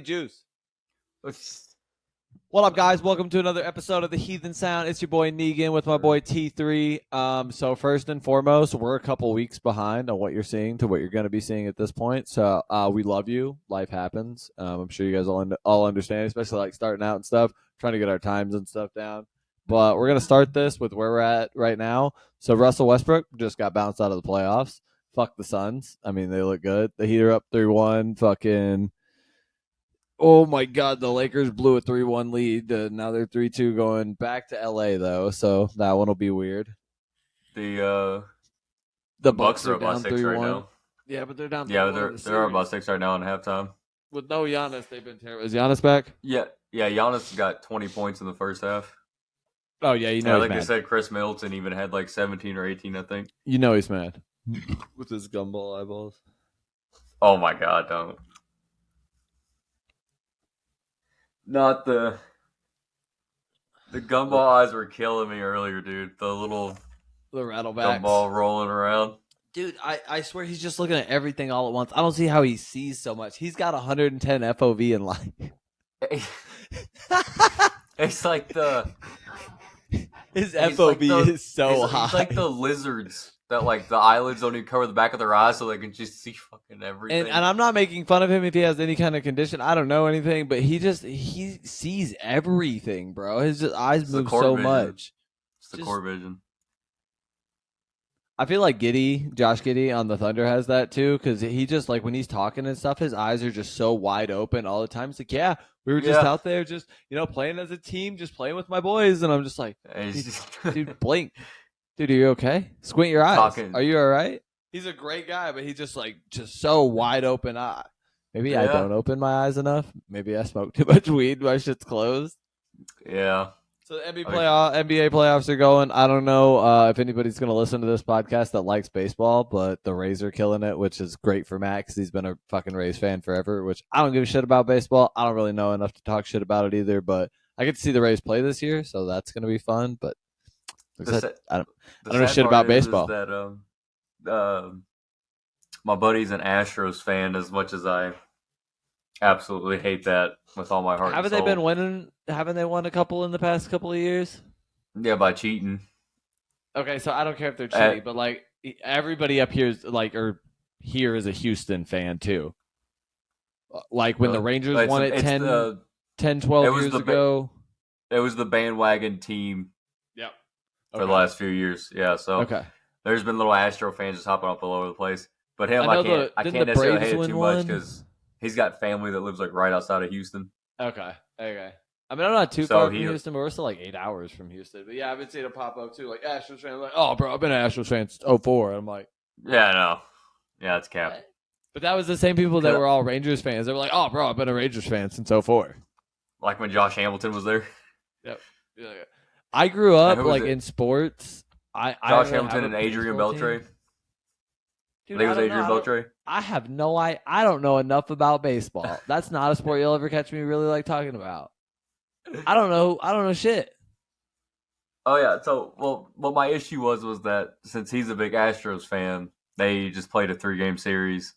need juice. What up, guys? Welcome to another episode of the Heathen Sound. It's your boy NEGAN with my boy T3. So first and foremost, we're a couple weeks behind on what you're seeing to what you're going to be seeing at this point. So we love you. Life happens. I'm sure you guys all understand, especially like starting out and stuff, trying to get our times and stuff down. But we're going to start this with where we're at right now. So Russell Westbrook just got bounced out of the playoffs. Fuck the Suns. I mean, they look good. The Heat are up 3-1. Fucking... Oh, my God. The Lakers blew a 3-1 lead. Now they're 3-2 going back to L.A., though, so that one will be weird. The Bucks are are down about 6 3-1. Right now. Yeah, but they're down 3-1. Yeah, they're about 6 right now in halftime. With no Giannis, they've been terrible. Is Giannis back? Yeah, Giannis got 20 points in the first half. Oh, yeah, you know I he's think mad. they said Chris Middleton even had like 17 or 18, I think. You know he's mad. With his gumball eyeballs. Oh, my God, don't. Not the gumball eyes were killing me earlier, dude. The little rattlebacks. gumball rolling around. Dude, I swear he's just looking at everything all at once. I don't see how he sees so much. He's got 110 FOV in life. It's like his FOV is so high. He's like the lizards that like the eyelids don't even cover the back of their eyes, so they can just see fucking everything. And I'm not making fun of him if he has any kind of condition. I don't know anything, but he sees everything, bro. His eyes move so much. It's the core vision. I feel like Josh Giddey on the Thunder has that too, because he just like when he's talking and stuff, his eyes are just so wide open all the time. It's like, yeah, we were just out there, just playing as a team, just playing with my boys, and I'm just like, dude, blink. Dude, are you okay? Squint your eyes. Are you all right? He's a great guy, but he's just so wide open eye. Maybe I don't open my eyes enough. Maybe I smoke too much weed. My shit's closed. Yeah. So the NBA playoffs are going. I don't know if anybody's going to listen to this podcast that likes baseball, but the Rays are killing it, which is great for Matt because he's been a fucking Rays fan forever, which I don't give a shit about baseball. I don't really know enough to talk shit about it either, but I get to see the Rays play this year, so that's going to be fun, but I don't know shit about baseball. That, my buddy's an Astros fan as much as I absolutely hate that with all my heart. Haven't they been winning? Haven't they won a couple in the past couple of years? Yeah, by cheating. Okay, so I don't care if they're cheating, but like everybody up here is here is a Houston fan too. Like when the Rangers won it 10, 12 years ago. It was the bandwagon team. For the last few years, so there's been little Astro fans just hopping up all over the place. But him, I can't necessarily hate it too much because he's got family that lives like right outside of Houston. Okay. I mean, I'm not too far from Houston, but we're still like 8 hours from Houston. But yeah, I've been seeing it pop up too, like Astros fans. I'm like, oh, bro, I've been an Astros fan since 04. I'm like, yeah, I know. Yeah, it's cap. But that was the same people that were all Rangers fans. They were like, oh, bro, I've been a Rangers fan since 04. Like when Josh Hamilton was there. Yep. Yeah. I grew up in sports. Josh Hamilton and Adrian Beltre. Dude, I think it was Adrian Beltre. I have no idea. I don't know enough about baseball. That's not a sport you'll ever catch me really like talking about. I don't know shit. Oh yeah. So what my issue was that since he's a big Astros fan, they just played a 3-game series,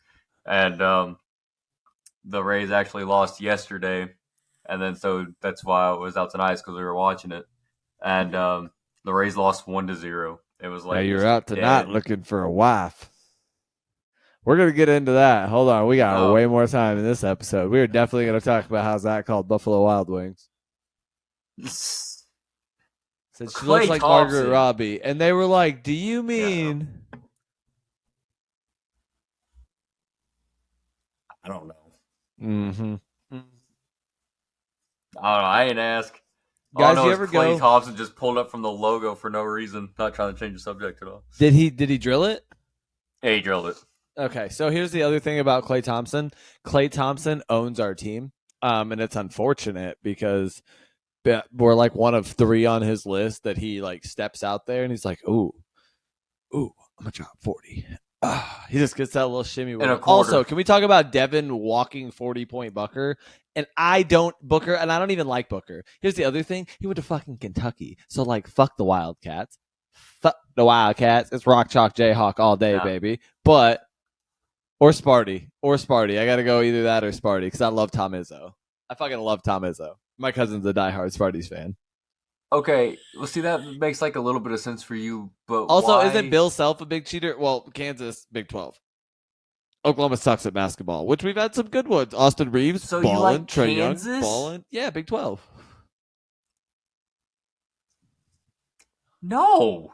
and the Rays actually lost yesterday, and then so that's why I was out tonight because we were watching it. And the Rays lost 1-0. It was like you're out tonight looking for a wife. We're gonna get into that. Hold on, we got way more time in this episode. We're definitely gonna talk about how's that called Buffalo Wild Wings. Since she looks like Margaret Robbie, and they were like, "Do you mean?" Yeah. I don't know. Mm-hmm. I don't know. I ain't ask. Guys, you ever Clay Thompson just pulled up from the logo for no reason, not trying to change the subject at all. Did he drill it? Yeah, he drilled it. Okay, so here's the other thing about Klay Thompson. Klay Thompson owns our team, and it's unfortunate because we're like one of 3 on his list that he like steps out there and he's like, ooh, I'm gonna drop 40. He just gets that little shimmy. Also, can we talk about Devin walking 40-point Booker? And I don't even like Booker. Here's the other thing. He went to fucking Kentucky. So, like, fuck the Wildcats. Fuck the Wildcats. It's Rock Chalk Jayhawk all day, baby. But Or Sparty. I gotta go either that or Sparty because I love Tom Izzo. I fucking love Tom Izzo. My cousin's a diehard Sparty's fan. Okay, well, see, that makes like a little bit of sense for you, but Also, why? isn't Bill Self a big cheater? Well, Kansas, Big 12. Oklahoma sucks at basketball, which we've had some good ones. Austin Reeves, So you balling. like Trae Young, Kansas? balling. Yeah, Big 12. No,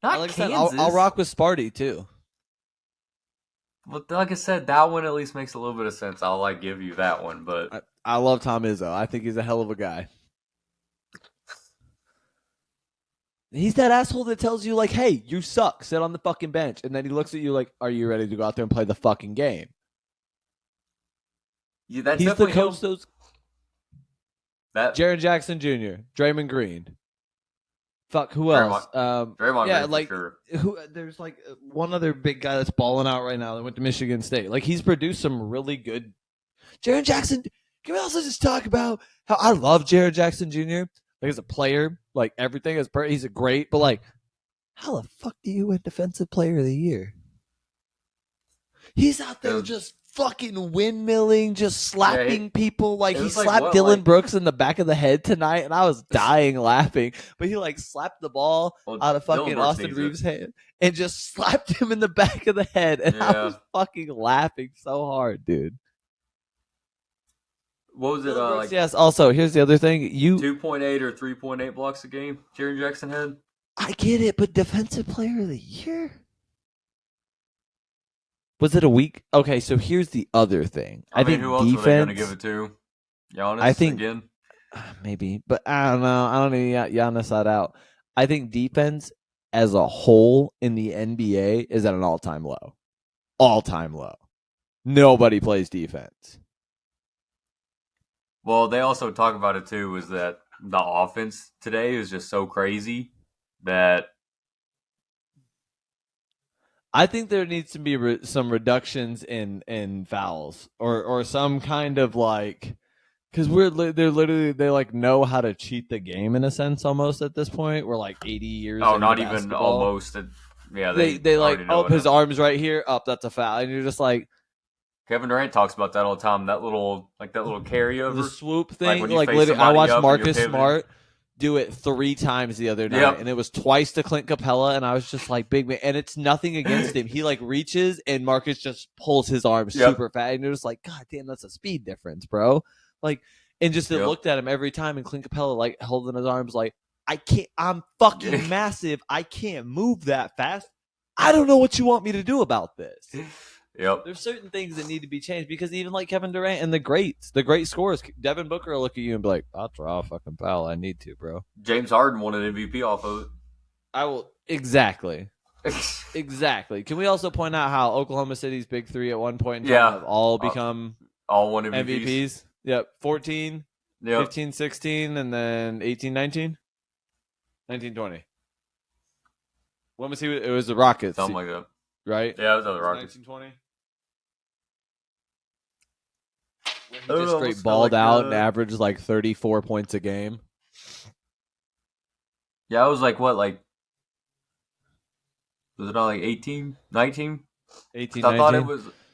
not Like I said, Kansas. I'll rock with Sparty too. But like I said, that one at least makes a little bit of sense. I'll like give you that one, but I love Tom Izzo. I think he's a hell of a guy. He's that asshole that tells you, like, hey, you suck. Sit on the fucking bench. And then he looks at you like, are you ready to go out there and play the fucking game? yeah, that's He's the definitely coach. him. Those That Jaren Jackson Jr., Draymond Green. Fuck, who else? Draymond yeah, Green like for who? There's like one other big guy that's balling out right now that went to Michigan State. Like he's produced some really good. Jaren Jackson. Can we also just talk about how I love Jaren Jackson Jr. Like as a player, like everything is he's a great, but like how the fuck do you win Defensive Player of the Year? He's out there just fucking windmilling, just slapping people. Like he slapped Dylan Brooks in the back of the head tonight, and I was dying laughing. But he like slapped the ball out of fucking Austin Reeves' hand and just slapped him in the back of the head, and I was fucking laughing so hard, dude. What was it? Brooks, yes. Also, here's the other thing: 2.8 or 3.8 blocks a game. Jaren Jackson had. I get it, but Defensive Player of the Year. Was it a week? Okay, so here's the other thing. I think who else defense. Were they going to give it to? Giannis. I think again. Maybe, but I don't know. I don't need Giannis that out. I think defense as a whole in the NBA is at an all-time low. All-time low. Nobody plays defense. Well, they also talk about it too. Is that the offense today is just so crazy that. I think there needs to be some reductions in fouls or some kind of like because they like know how to cheat the game in a sense almost at this point. We're like 80 years. Oh, not even basketball. Almost. Yeah, they like his arm's right here. Up, that's a foul, and you're just like. Kevin Durant talks about that all the time. That little carryover, the swoop thing. Like literally, I watched Marcus Smart do it 3 times the other night, and it was twice to Clint Capella, and I was just like, big man. And it's nothing against him. He like reaches, and Marcus just pulls his arm super fast, and you're just like, God damn, that's a speed difference, bro. Like, and just looked at him every time, and Clint Capella like holding his arms like, I can't. I'm fucking massive. I can't move that fast. I don't know what you want me to do about this. Yep. There's certain things that need to be changed because even like Kevin Durant and the great scorers, Devin Booker will look at you and be like, I'll draw a fucking foul. I need to, bro. James Harden won an MVP off of it. I will. Exactly. Exactly. Can we also point out how Oklahoma City's big 3 at one point in time have all become all won MVPs? Yep. 14, 15, 16, and then 18, 19? 19, 20. When was he? It was the Rockets. Something like that. Right? Yeah, it was the Rockets. 1920. He just straight balled out and averaged like 34 points a game. Yeah, I was like, what, like, was it on like 18, 19? 18, 19?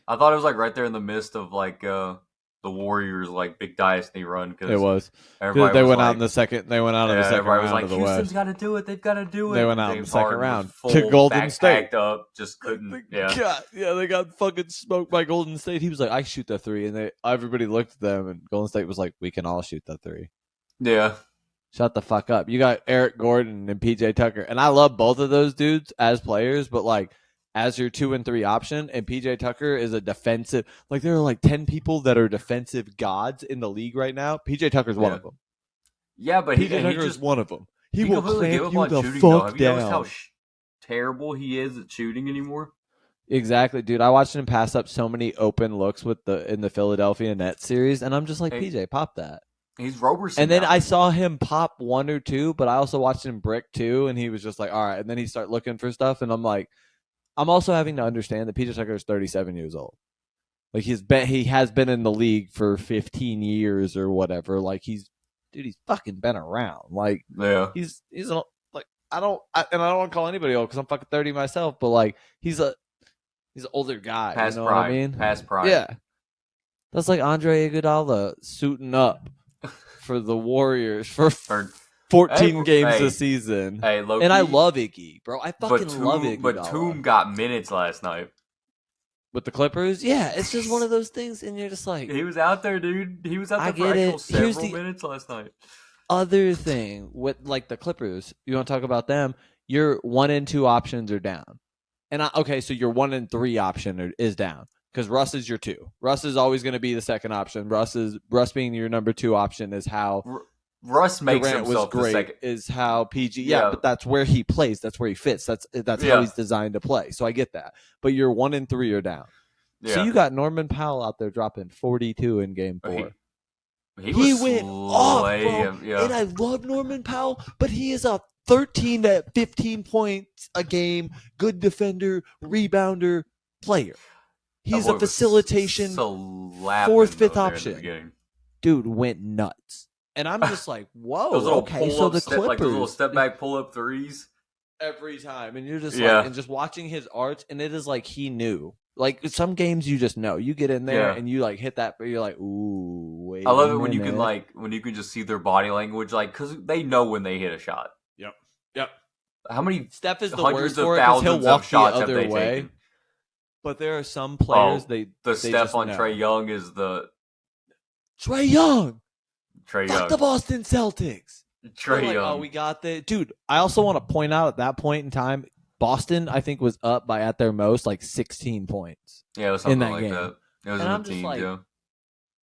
I thought it was like right there in the midst of like the Warriors like big dynasty run. Cause it was. They went out in the second. They went out in the second round. Was like, of the Houston's West. got to do it. They've got to do it. They went out in the second round to Golden State. Up, just couldn't. God, they got fucking smoked by Golden State. He was like, I shoot that 3, and everybody looked at them, and Golden State was like, we can all shoot that 3. Yeah. Shut the fuck up. You got Eric Gordon and PJ Tucker, and I love both of those dudes as players, but like. As your 2 and 3 option, and PJ Tucker is a defensive. Like there are like 10 people that are defensive gods in the league right now. PJ Tucker's one of them. Yeah, but PJ Tucker is one of them. He will clamp you the shooting, fuck Have you down. noticed how terrible he is at shooting anymore? Exactly, dude. I watched him pass up so many open looks in the Philadelphia Nets series, and I'm just like, PJ, pop that. He's Roberson. And then I saw him pop 1 or 2, but I also watched him brick 2, and he was just like, all right. And then he started looking for stuff, and I'm like. I'm also having to understand that PJ Tucker is 37 years old. Like he has been in the league for 15 years or whatever. Like he's fucking been around. Like he's like I don't want to call anybody old because I'm fucking 30 myself. But like he's He's an older guy. Past you know prime. what I mean? Past prime. Yeah. That's like Andre Iguodala suiting up for the Warriors for 14 games a season. Hey, and I love Iggy, bro. I fucking love Iggy. But Batum got minutes last night. With the Clippers? Yeah, it's just one of those things, and you're just like... He was out there, dude. He was out there for actual several minutes last night. Other thing with like the Clippers, you want to talk about them? Your 1 and 2 options are down, and so your 1 and 3 option is down because Russ is your 2. Russ is always going to be the second option. Russ being your number 2 option is how Russ makes Durant himself was great. The second. Is how PG, yeah, but that's where he plays. That's where he fits. That's how he's designed to play. So I get that, but your 1 and 3 are down. Yeah. So you got Norman Powell out there dropping 42 in Game 4. He went off, bro. Yeah. And I love Norman Powell, but he is a 13 to 15 points a game, good defender, rebounder, player. He's a facilitation, 4th, 5th option. Dude went nuts. And I'm just like, whoa, okay, so the Clippers. Like those little step-back pull-up threes. Every time. And you're just like, and just watching his arts, and it is like he knew. Like some games you just know. You get in there and you like hit that, but you're like, ooh, wait. I love it when you can just see their body language, like because they know when they hit a shot. Yep. How many Steph is the hundreds worst of for it thousands he'll walk of shots the other have they way. taken? But there are some players they Steph on Trae Young is the Trae Young. Fuck the Boston Celtics. Trae Young. Oh, we got the dude. I also want to point out at that point in time, Boston, I think, was up by at their most like 16 points. Yeah, it was something in that like game. that. It was in the team,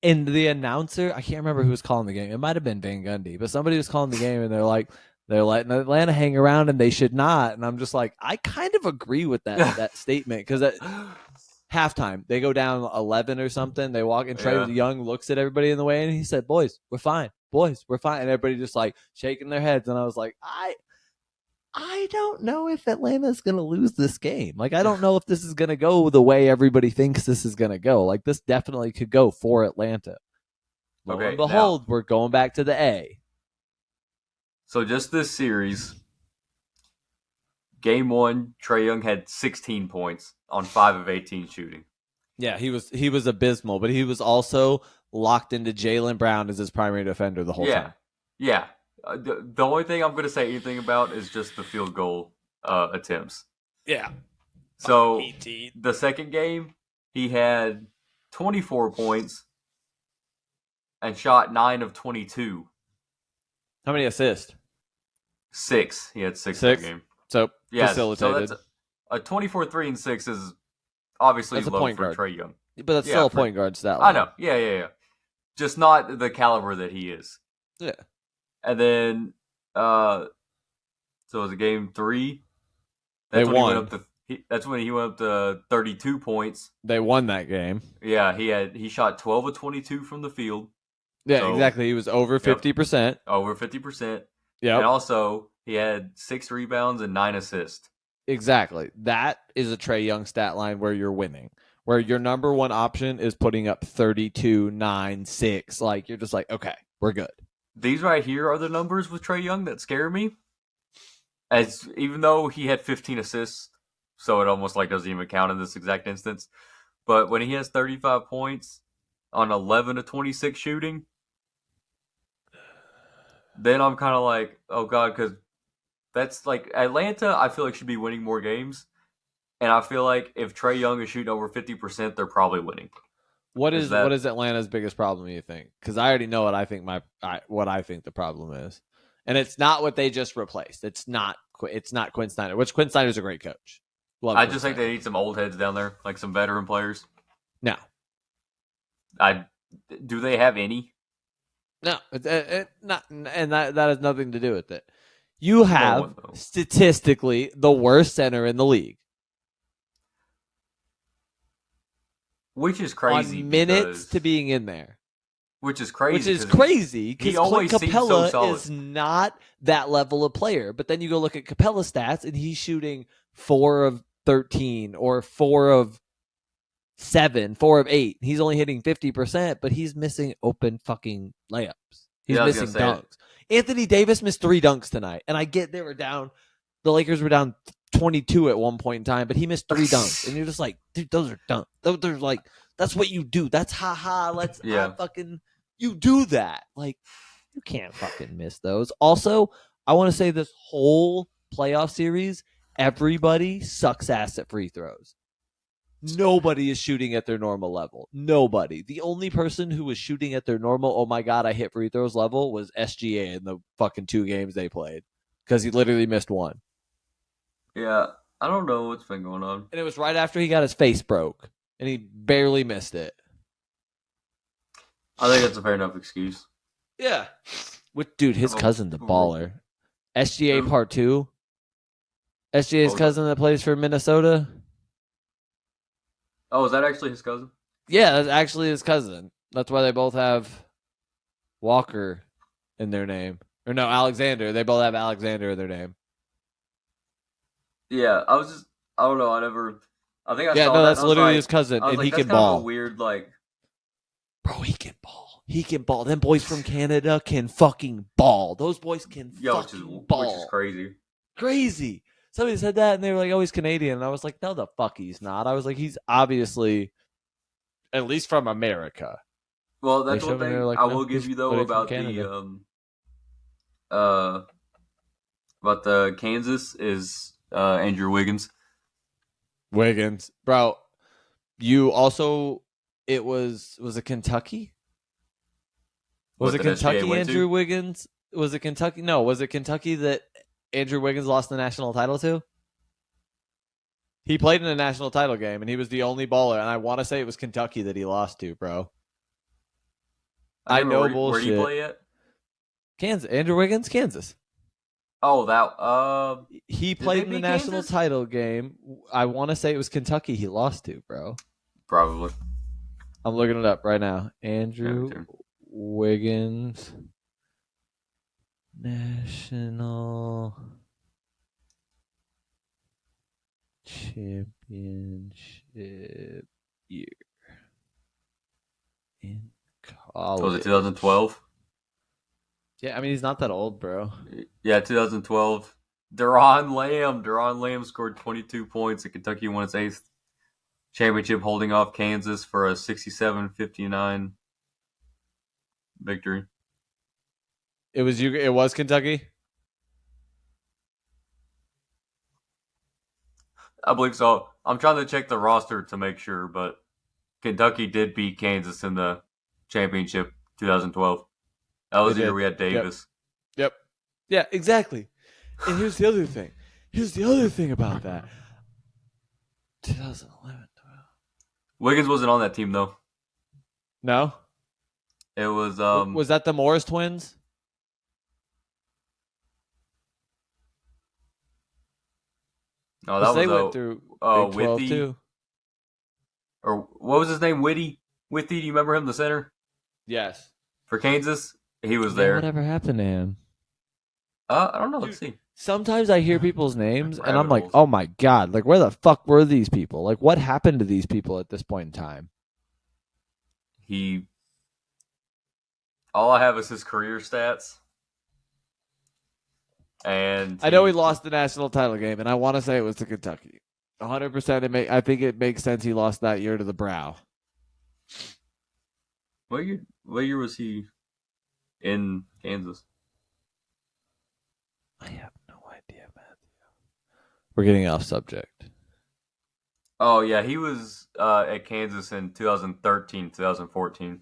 And the announcer, I can't remember who was calling the game. It might have been Van Gundy, but somebody was calling the game, and they're like, they're letting Atlanta hang around, and they should not. And I'm just like, I kind of agree with that statement because at halftime they go down 11 or something. They walk, and Trae Young looks at everybody in the way, and he said, "Boys, we're fine. Boys, we're fine." And everybody just like shaking their heads, and I was like, I don't know if Atlanta's going to lose this game. Like, I don't know if this is going to go the way everybody thinks this is going to go. Like, this definitely could go for Atlanta. Lo and behold, we're going back to the A. So just this series, Game 1, Trae Young had 16 points on 5 of 18 shooting. Yeah, he was abysmal, but he was also locked into Jaylen Brown as his primary defender the whole time. Yeah. The only thing I'm going to say anything about is just the field goal attempts. Yeah. So the second game, he had 24 points and shot 9 of 22. How many assists? 6. He had 6 in the game. So facilitated. So that's a 24, 3, and 6 is obviously low for Trae Young. But that's still a point guard stat I line. know. Yeah. Just not the caliber that he is. Yeah. And then, so it was Game 3. They won. That's when he went up to 32 points. They won that game. Yeah, he shot 12 of 22 from the field. Yeah, exactly. He was over 50%. Over 50%. Yeah. And also, he had 6 rebounds and 9 assists. Exactly. That is a Trae Young stat line where you're winning. Where your number one option is putting up 32, 9, 6. Like, you're just like, okay, we're good. These right here are the numbers with Trae Young that scare me. Even though he had 15 assists, so it almost like doesn't even count in this exact instance. But when he has 35 points on 11 to 26 shooting, then I'm kind of like, oh God, because that's like Atlanta, I feel like should be winning more games. And I feel like if Trae Young is shooting over 50%, they're probably winning. What is Atlanta's biggest problem, you think? Because I already know what I think what I think the problem is, and it's not what they just replaced. It's not Quinn Snyder, which Quinn Snyder's a great coach. I just think they need some old heads down there, like some veteran players. No, do they have any? No, not, and that has nothing to do with it. You have statistically the worst center in the league. Which is crazy. On minutes to being in there. Which is crazy. Which is crazy because Clint Capella so is not that level of player. But then you go look at Capella's stats and he's shooting 4 of 13 or 4 of 7, 4 of 8. He's only hitting 50%, but he's missing open fucking layups. He's missing dunks. Anthony Davis missed 3 dunks tonight. And I get they were down. The Lakers were down 22 at one point in time, but he missed 3 dunks, and you're just like, dude, those are dunks. Those are like, that's what you do. That's let's fucking you do that. Like, you can't fucking miss those. Also, I want to say this whole playoff series, everybody sucks ass at free throws. Nobody is shooting at their normal level. Nobody. The only person who was shooting at their normal, oh my God, I hit free throws level was SGA in the fucking 2 games they played. Because he literally missed 1. Yeah, I don't know what's been going on. And it was right after he got his face broke. And he barely missed it. I think that's a fair enough excuse. Yeah. Dude, his cousin, the baller. SGA part 2. SGA's cousin that plays for Minnesota. Oh, is that actually his cousin? Yeah, that's actually his cousin. That's why they both have Walker in their name. Or no, Alexander. They both have Alexander in their name. Yeah, I don't know. I think I saw that. Yeah, no, that's literally his cousin, and he can ball. Kind of a weird, like... Bro, he can ball. He can ball. Them boys from Canada can fucking ball. Those boys can fucking ball. Which is crazy. Crazy. Somebody said that, and they were like, oh, he's Canadian. And I was like, no, the fuck he's not. I was like, he's obviously, at least from America. Well, that's one thing I will give you, though, about the Kansas is Andrew Wiggins. Bro, you also, it was it Kentucky? Was it Kentucky Andrew Wiggins? Was it Kentucky? No, was it Kentucky that Andrew Wiggins lost the national title to? He played in a national title game, and he was the only baller, and I want to say it was Kentucky that he lost to, bro. I know bullshit. Where did he play at? Kansas. Andrew Wiggins, Kansas. Oh, that... he played in the national title game. I want to say it was Kentucky he lost to, bro. Probably. I'm looking it up right now. Andrew Wiggins National Championship year in college. Was it 2012? Yeah, I mean, he's not that old, bro. Yeah, 2012. Deron Lamb scored 22 points, and Kentucky won its 8th championship, holding off Kansas for a 67-59 victory. It was Kentucky? I believe so. I'm trying to check the roster to make sure, but Kentucky did beat Kansas in the championship 2012. That was the year we had Davis. Yep. Yeah, exactly. And here's the other thing. About that. 2011, 12. Wiggins wasn't on that team, though. No? It was... Was that the Morris twins? No, that was... They went through Big 12 Whitty, too. Or what was his name? Whitty? Do you remember him, the center? Yes. For Kansas? He was there. Whatever happened to him? I don't know. Let's see. Sometimes I hear people's names, and I'm like, oh my God. Like, where the fuck were these people? Like, what happened to these people at this point in time? All I have is his career stats. And I know he lost the national title game, and I want to say it was to Kentucky. 100%. I think it makes sense he lost that year to the Brow. What year was he in Kansas? I have no idea, Matthew. We're getting off subject. Oh, yeah. He was at Kansas in 2013, 2014.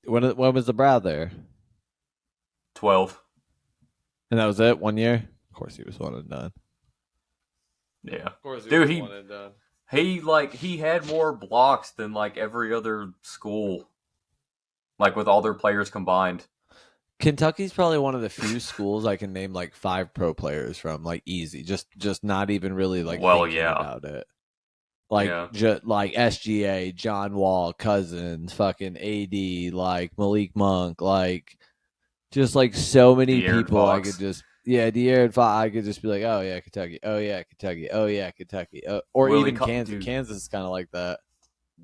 When was the Brow there? 12. And that was it? 1 year? Of course he was one and done. Yeah. Of course he was one and done. He had more blocks than like every other school. Like with all their players combined. Kentucky's probably one of the few schools I can name like 5 pro players from, like easy. Just not even really like thinking about it. Like like SGA, John Wall, Cousins, fucking AD, like Malik Monk, like just like so many De'Aaron people Fox. I could just De'Aaron Fox, I could just be like, oh yeah, Kentucky, oh yeah, Kentucky, oh yeah, Kentucky, or Willie even Kansas. dude. Kansas is kind of like that.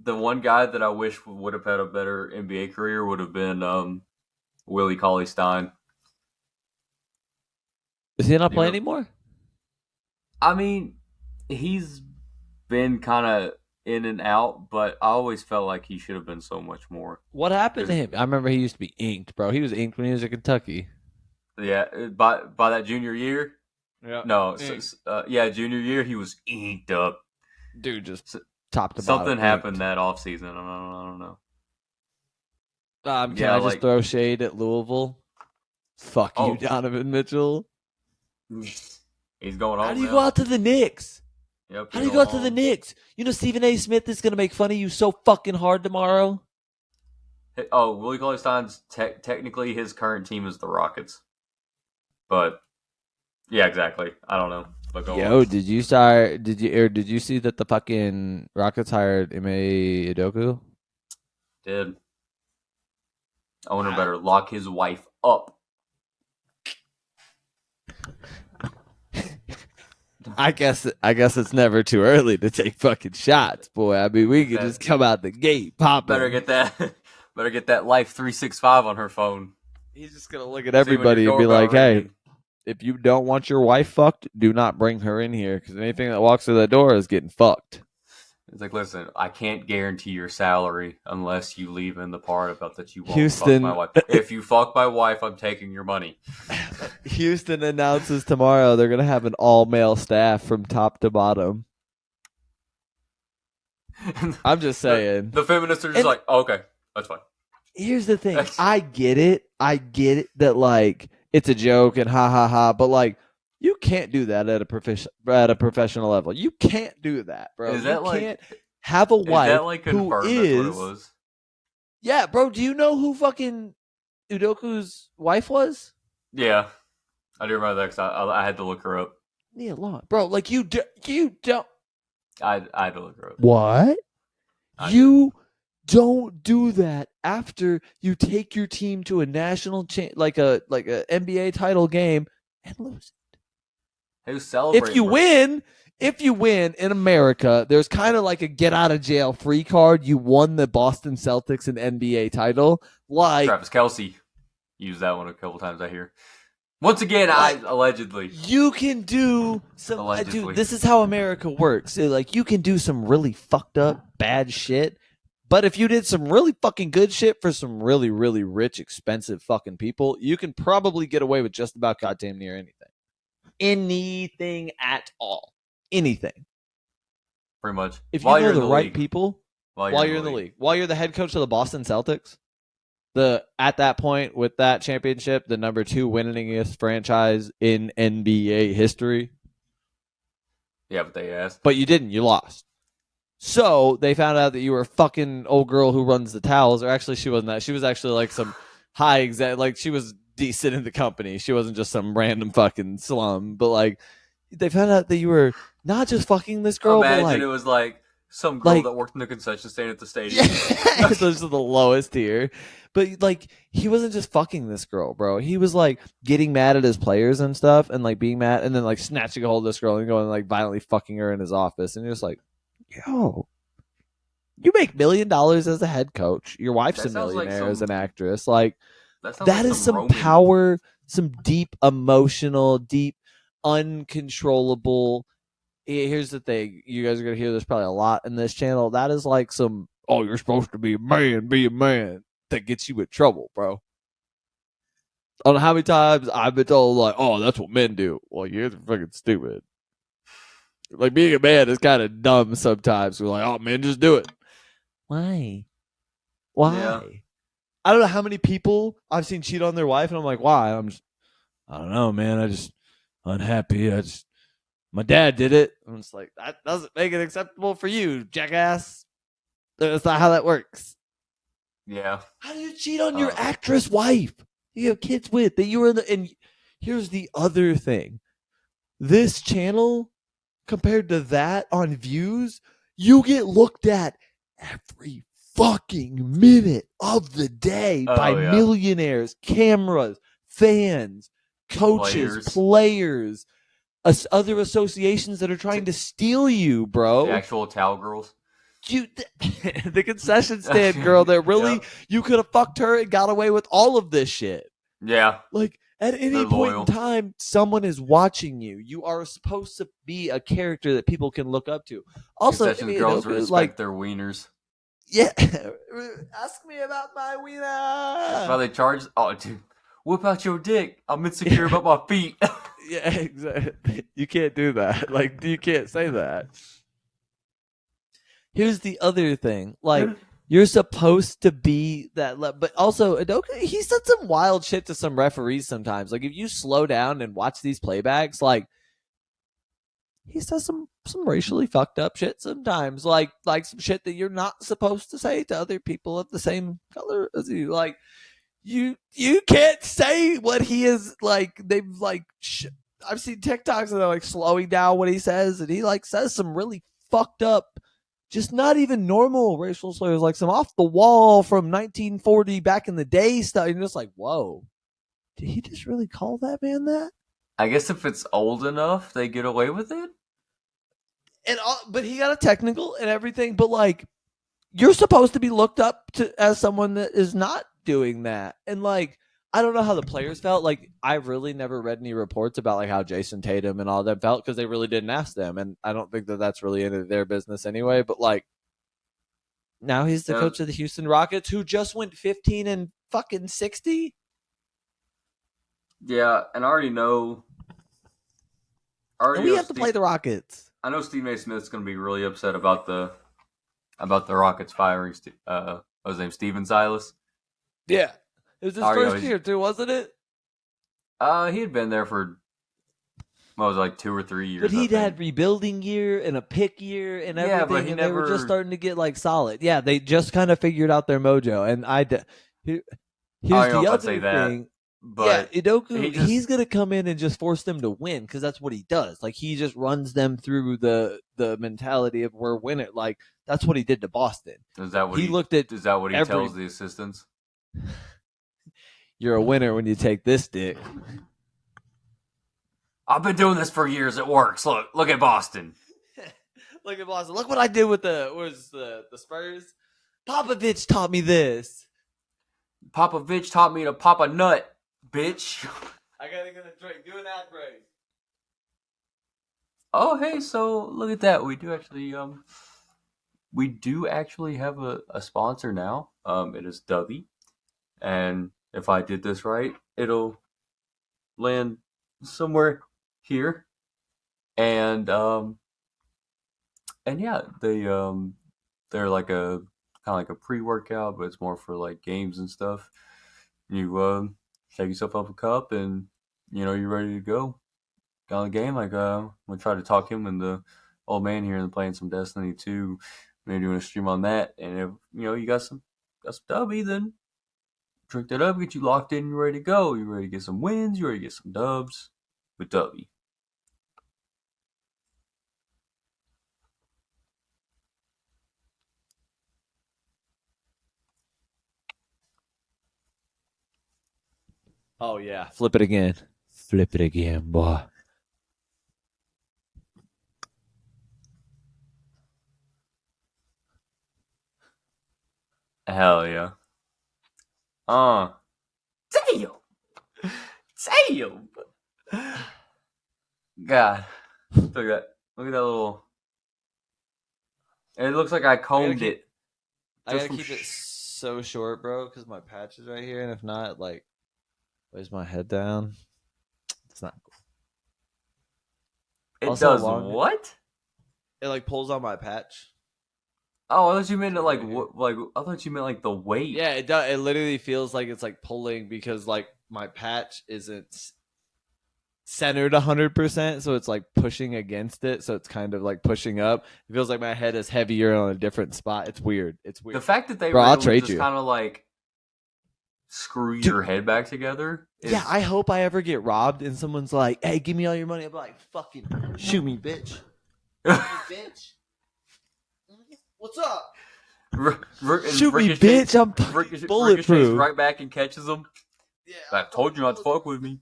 The one guy that I wish would have had a better NBA career would have been Willie Cauley-Stein. Is he not playing anymore? I mean, he's been kind of in and out, but I always felt like he should have been so much more. What happened to him? I remember he used to be inked, bro. He was inked when he was at Kentucky. Yeah, by that junior year, Yeah. no, yeah, junior year he was inked up. Dude, just top to bottom. Something happened that offseason. I don't know. Can I just throw shade at Louisville? Fuck you, Donovan Mitchell. He's going home. How do you go out to the Knicks? Yep, How do you go out to the Knicks? You know Stephen A. Smith is going to make fun of you so fucking hard tomorrow. Oh, Willie Cauley-Stein's technically his current team is the Rockets. But yeah, exactly. I don't know. But Yo, did you see that the fucking Rockets hired Ime Udoka? Did. Owner better lock his wife up. I guess it's never too early to take fucking shots, boy. I mean, we could just come out the gate popping. Better get that Life 365 on her phone. He's just gonna look at everybody and be like, "Hey, if you don't want your wife fucked, do not bring her in here because anything that walks through that door is getting fucked." It's like, listen, I can't guarantee your salary unless you leave in the part about that you won't Houston, fuck my wife. If you fuck my wife, I'm taking your money. Houston announces tomorrow they're going to have an all-male staff from top to bottom. I'm just saying. The feminists are just like, oh, okay, that's fine. Here's the thing. I get it that, like, it's a joke and ha ha ha, but, like, you can't do that at a professional level. You can't do that, bro. Is that you can't have a wife that like confirmed who is. That's what it was? Yeah, bro. Do you know who fucking Udoka's wife was? Yeah, I do remember that because I had to look her up. Nia Long, bro. Like you don't. I had to look her up. What? You don't do that after you take your team to a national like a NBA title game and lose. If you win in America, there's kind of like a get out of jail free card. You won the Boston Celtics an NBA title. Like Travis Kelce used that one a couple times, I hear. Once again, allegedly. You can do some dude, this is how America works. Like you can do some really fucked up bad shit. But if you did some really fucking good shit for some really, really rich, expensive fucking people, you can probably get away with just about goddamn near anything. Anything at all. Anything. Pretty much. If you know the right people while you're in the league. While you're the head coach of the Boston Celtics, at that point with that championship, the number 2 winningest franchise in NBA history. Yeah, but they asked. But you didn't. You lost. So they found out that you were a fucking old girl who runs the towels. Or actually, she wasn't that. She was actually like some high exec. Like she was decent in the company. She wasn't just some random fucking slum. But like, they found out that you were not just fucking this girl. Imagine but like, it was like some girl that worked in the concession stand at the stadium. Yeah, those are the lowest tier. But like, he wasn't just fucking this girl, bro. He was like getting mad at his players and stuff, and like being mad, and then like snatching a hold of this girl and going like violently fucking her in his office. And you're just like, yo, you make $1 million as a head coach. Your wife's a millionaire as an actress. Like that is some power, some deep emotional, deep uncontrollable. Here's the thing. You guys are going to hear this probably a lot in this channel. That is like some, oh, you're supposed to be a man that gets you in trouble, bro. I don't know how many times I've been told like, oh, that's what men do. Well, you're fucking stupid. Like being a man is kind of dumb sometimes. We're like, oh, men just do it. Why? Yeah. I don't know how many people I've seen cheat on their wife, and I'm like, why? I don't know, man. I just unhappy. My dad did it. I'm just like, that doesn't make it acceptable for you, jackass. That's not how that works. Yeah. How do you cheat on your actress wife you have kids with that you were in the? And here's the other thing: this channel, compared to that on views, you get looked at every fucking minute of the day by millionaires, cameras, fans, coaches, players, other associations that are trying to steal you, bro. The actual towel girls. The concession stand girl that really you could have fucked her and got away with all of this shit. Yeah. Like, At any They're point loyal. in time, someone is watching you. You are supposed to be a character that people can look up to. Also, Concessions girls respect their wieners. yeah. Ask me about my wiener. That's why they charge. Oh, dude, whip out your dick. I'm insecure about my feet. Yeah, exactly. You can't do that. Like, you can't say that. Here's the other thing. Like, you're supposed to be that, but also Udoka, he said some wild shit to some referees sometimes. Like, if you slow down and watch these playbacks, like, he says some racially fucked up shit sometimes. Like some shit that you're not supposed to say to other people of the same color as you. Like, you can't say what he is like. They've like I've seen TikToks that are like slowing down what he says, and he like says some really fucked up, just not even normal racial slurs, like some off the wall from 1940 back in the day stuff. And you're just like, whoa, did he just really call that man that? I guess if it's old enough, they get away with it. And but he got a technical and everything. But like, you're supposed to be looked up to as someone that is not doing that. And like, I don't know how the players felt. Like, I've really never read any reports about like how Jason Tatum and all them felt, because they really didn't ask them, and I don't think that that's really into their business anyway. But like, now he's the coach of the Houston Rockets, who just went 15 and fucking 60. Yeah, and I already know. And we have to play the Rockets. I know Stephen A. Smith's going to be really upset about the Rockets firing. What was his name? Steven Silas. Yeah, it was his first year too, wasn't it? He had been there for what was it, like 2 or 3 years. But he'd had rebuilding year and a pick year and everything, but and they were just starting to get like solid. Yeah, they just kind of figured out their mojo. And here's the other thing. But yeah, Udoka, he's gonna come in and just force them to win, because that's what he does. Like, he just runs them through the mentality of we're winning. Like, that's what he did to Boston. Is that what he looked at? Is that what he tells the assistants? You're a winner when you take this dick. I've been doing this for years. It works. Look at Boston. Look at Boston. Look what I did with the Spurs. Popovich taught me this. Popovich taught me to pop a nut, bitch. I gotta get a drink. Do an ad break. Oh, hey, so look at that. We do actually have a sponsor now. It is Dubby. And if I did this right, it'll land somewhere here. And yeah, they're like a kind of like a pre-workout, but it's more for like games and stuff. You shake yourself up a cup, and you're ready to go on the game. Like, I'm gonna try to talk him and the old man here and playing some Destiny 2. Maybe doing a stream on that. And if you got some dubby, then drink that up, get you locked in, you're ready to go. You're ready to get some wins, you're ready to get some dubs with Dubby. Oh yeah, flip it again. Flip it again, boy. Hell yeah. Damn. God. Look at that. Look at that little. It looks like I combed it. I gotta keep it so short, bro, because my patch is right here, and if not, like, weighs my head down. It's not cool. It also, does what? It like pulls on my patch. Oh, I thought you meant it like I thought you meant like the weight. Yeah, it does. It literally feels like it's like pulling, because like my patch isn't centered 100%, so it's like pushing against it, so it's kind of like pushing up. It feels like my head is heavier on a different spot. It's weird. The fact that they were able to just kind of like screw your head back together. Yeah, I hope I ever get robbed and someone's like, "Hey, give me all your money." I'm like, "Fucking shoot me, bitch." Bitch. What's up? Shoot me, bitch. I'm bulletproof. Right back and catches him. Yeah, I told you not to fuck with me.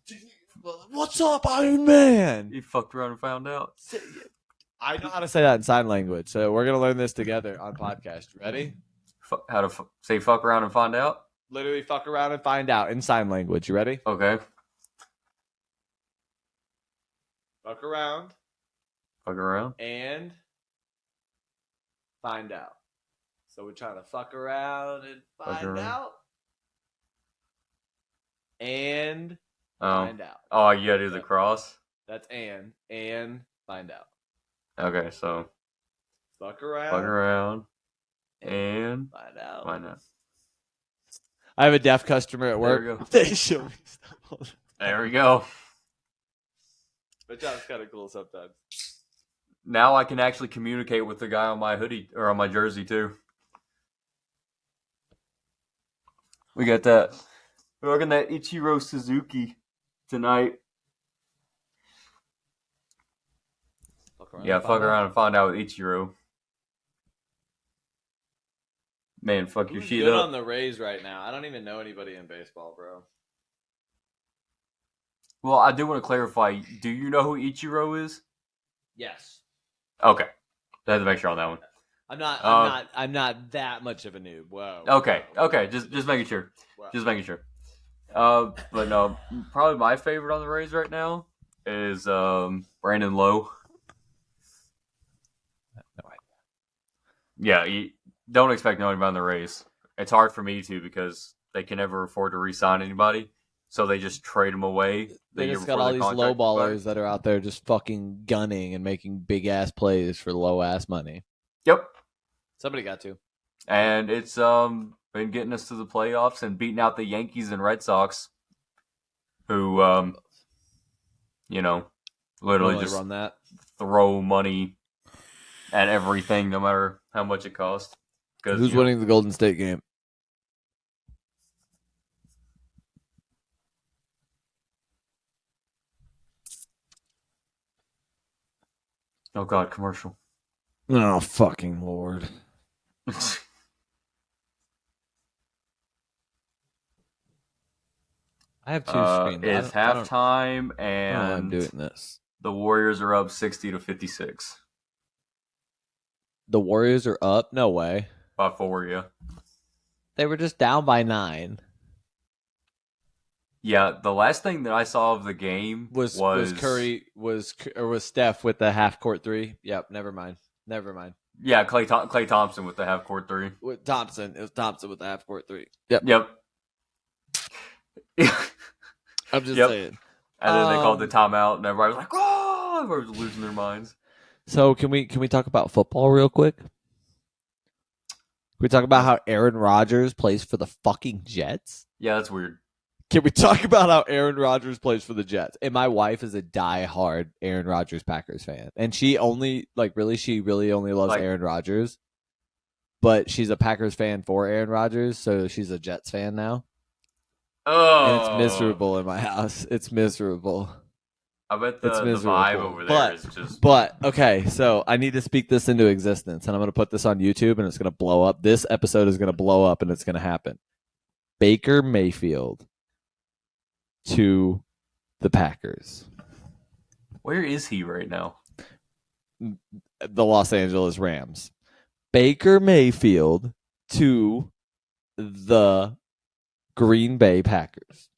What's up, Iron Man? He fucked around and found out. I know how to say that in sign language, so we're gonna learn this together on podcast. Ready? How to say fuck around and find out? Literally, fuck around and find out in sign language. You ready? Okay. Fuck around. Fuck around. And find out. So we're trying to fuck around and find out. And find out. Oh, you gotta do the cross? That's and find out. Okay, so fuck around. Fuck around. And find out. Find out. I have a deaf customer at work. There we go. They show me stuff. There we go. But that's kind of cool sometimes. Now I can actually communicate with the guy on my hoodie or on my jersey too. We got that. We're looking at Ichiro Suzuki tonight. Fuck around and find out with Ichiro. Man, fuck your shit good up. on the Rays right now. I don't even know anybody in baseball, bro. Well, I do want to clarify. Do you know who Ichiro is? Yes. Okay. I had to make sure on that one. I'm not that much of a noob. Whoa. Okay. Okay. Just making sure. Whoa. Just making sure. But no, probably my favorite on the Rays right now is Brandon Lowe. No idea. Yeah, don't expect nobody on the Rays. It's hard for me to because they can never afford to re-sign anybody, so they just trade them away. They just got all these low ballers that are out there just fucking gunning and making big ass plays for low ass money. Yep. Somebody got to. And it's been getting us to the playoffs and beating out the Yankees and Red Sox, who literally just run that. Throw money at everything, no matter how much it costs. Who's winning the Golden State game? Oh God, commercial. Oh fucking Lord. I have two screens. It's halftime, and I'm doing this. The Warriors are up 60-56. The Warriors are up? No way. By 4, yeah. They were just down by 9. Yeah, the last thing that I saw of the game was Curry was Steph with the half court 3. Yep, never mind. Yeah, Klay Thompson with the half court 3. With Thompson, it was Thompson with the half court 3. Yep. I'm just saying. And then they called the timeout, and everybody was like, "Oh!" Everybody was losing their minds. So can we talk about football real quick? Can we talk about how Aaron Rodgers plays for the fucking Jets? Yeah, that's weird. Can we talk about how Aaron Rodgers plays for the Jets? And my wife is a diehard Aaron Rodgers Packers fan. And she only, she really only loves Aaron Rodgers. But she's a Packers fan for Aaron Rodgers, so she's a Jets fan now. Oh. And it's miserable in my house. It's miserable. I bet the vibe over there is just... But, okay, so I need to speak this into existence, and I'm going to put this on YouTube, and it's going to blow up. This episode is going to blow up, and it's going to happen. Baker Mayfield to the Packers. Where is he right now? The Los Angeles Rams. Baker Mayfield to the Green Bay Packers.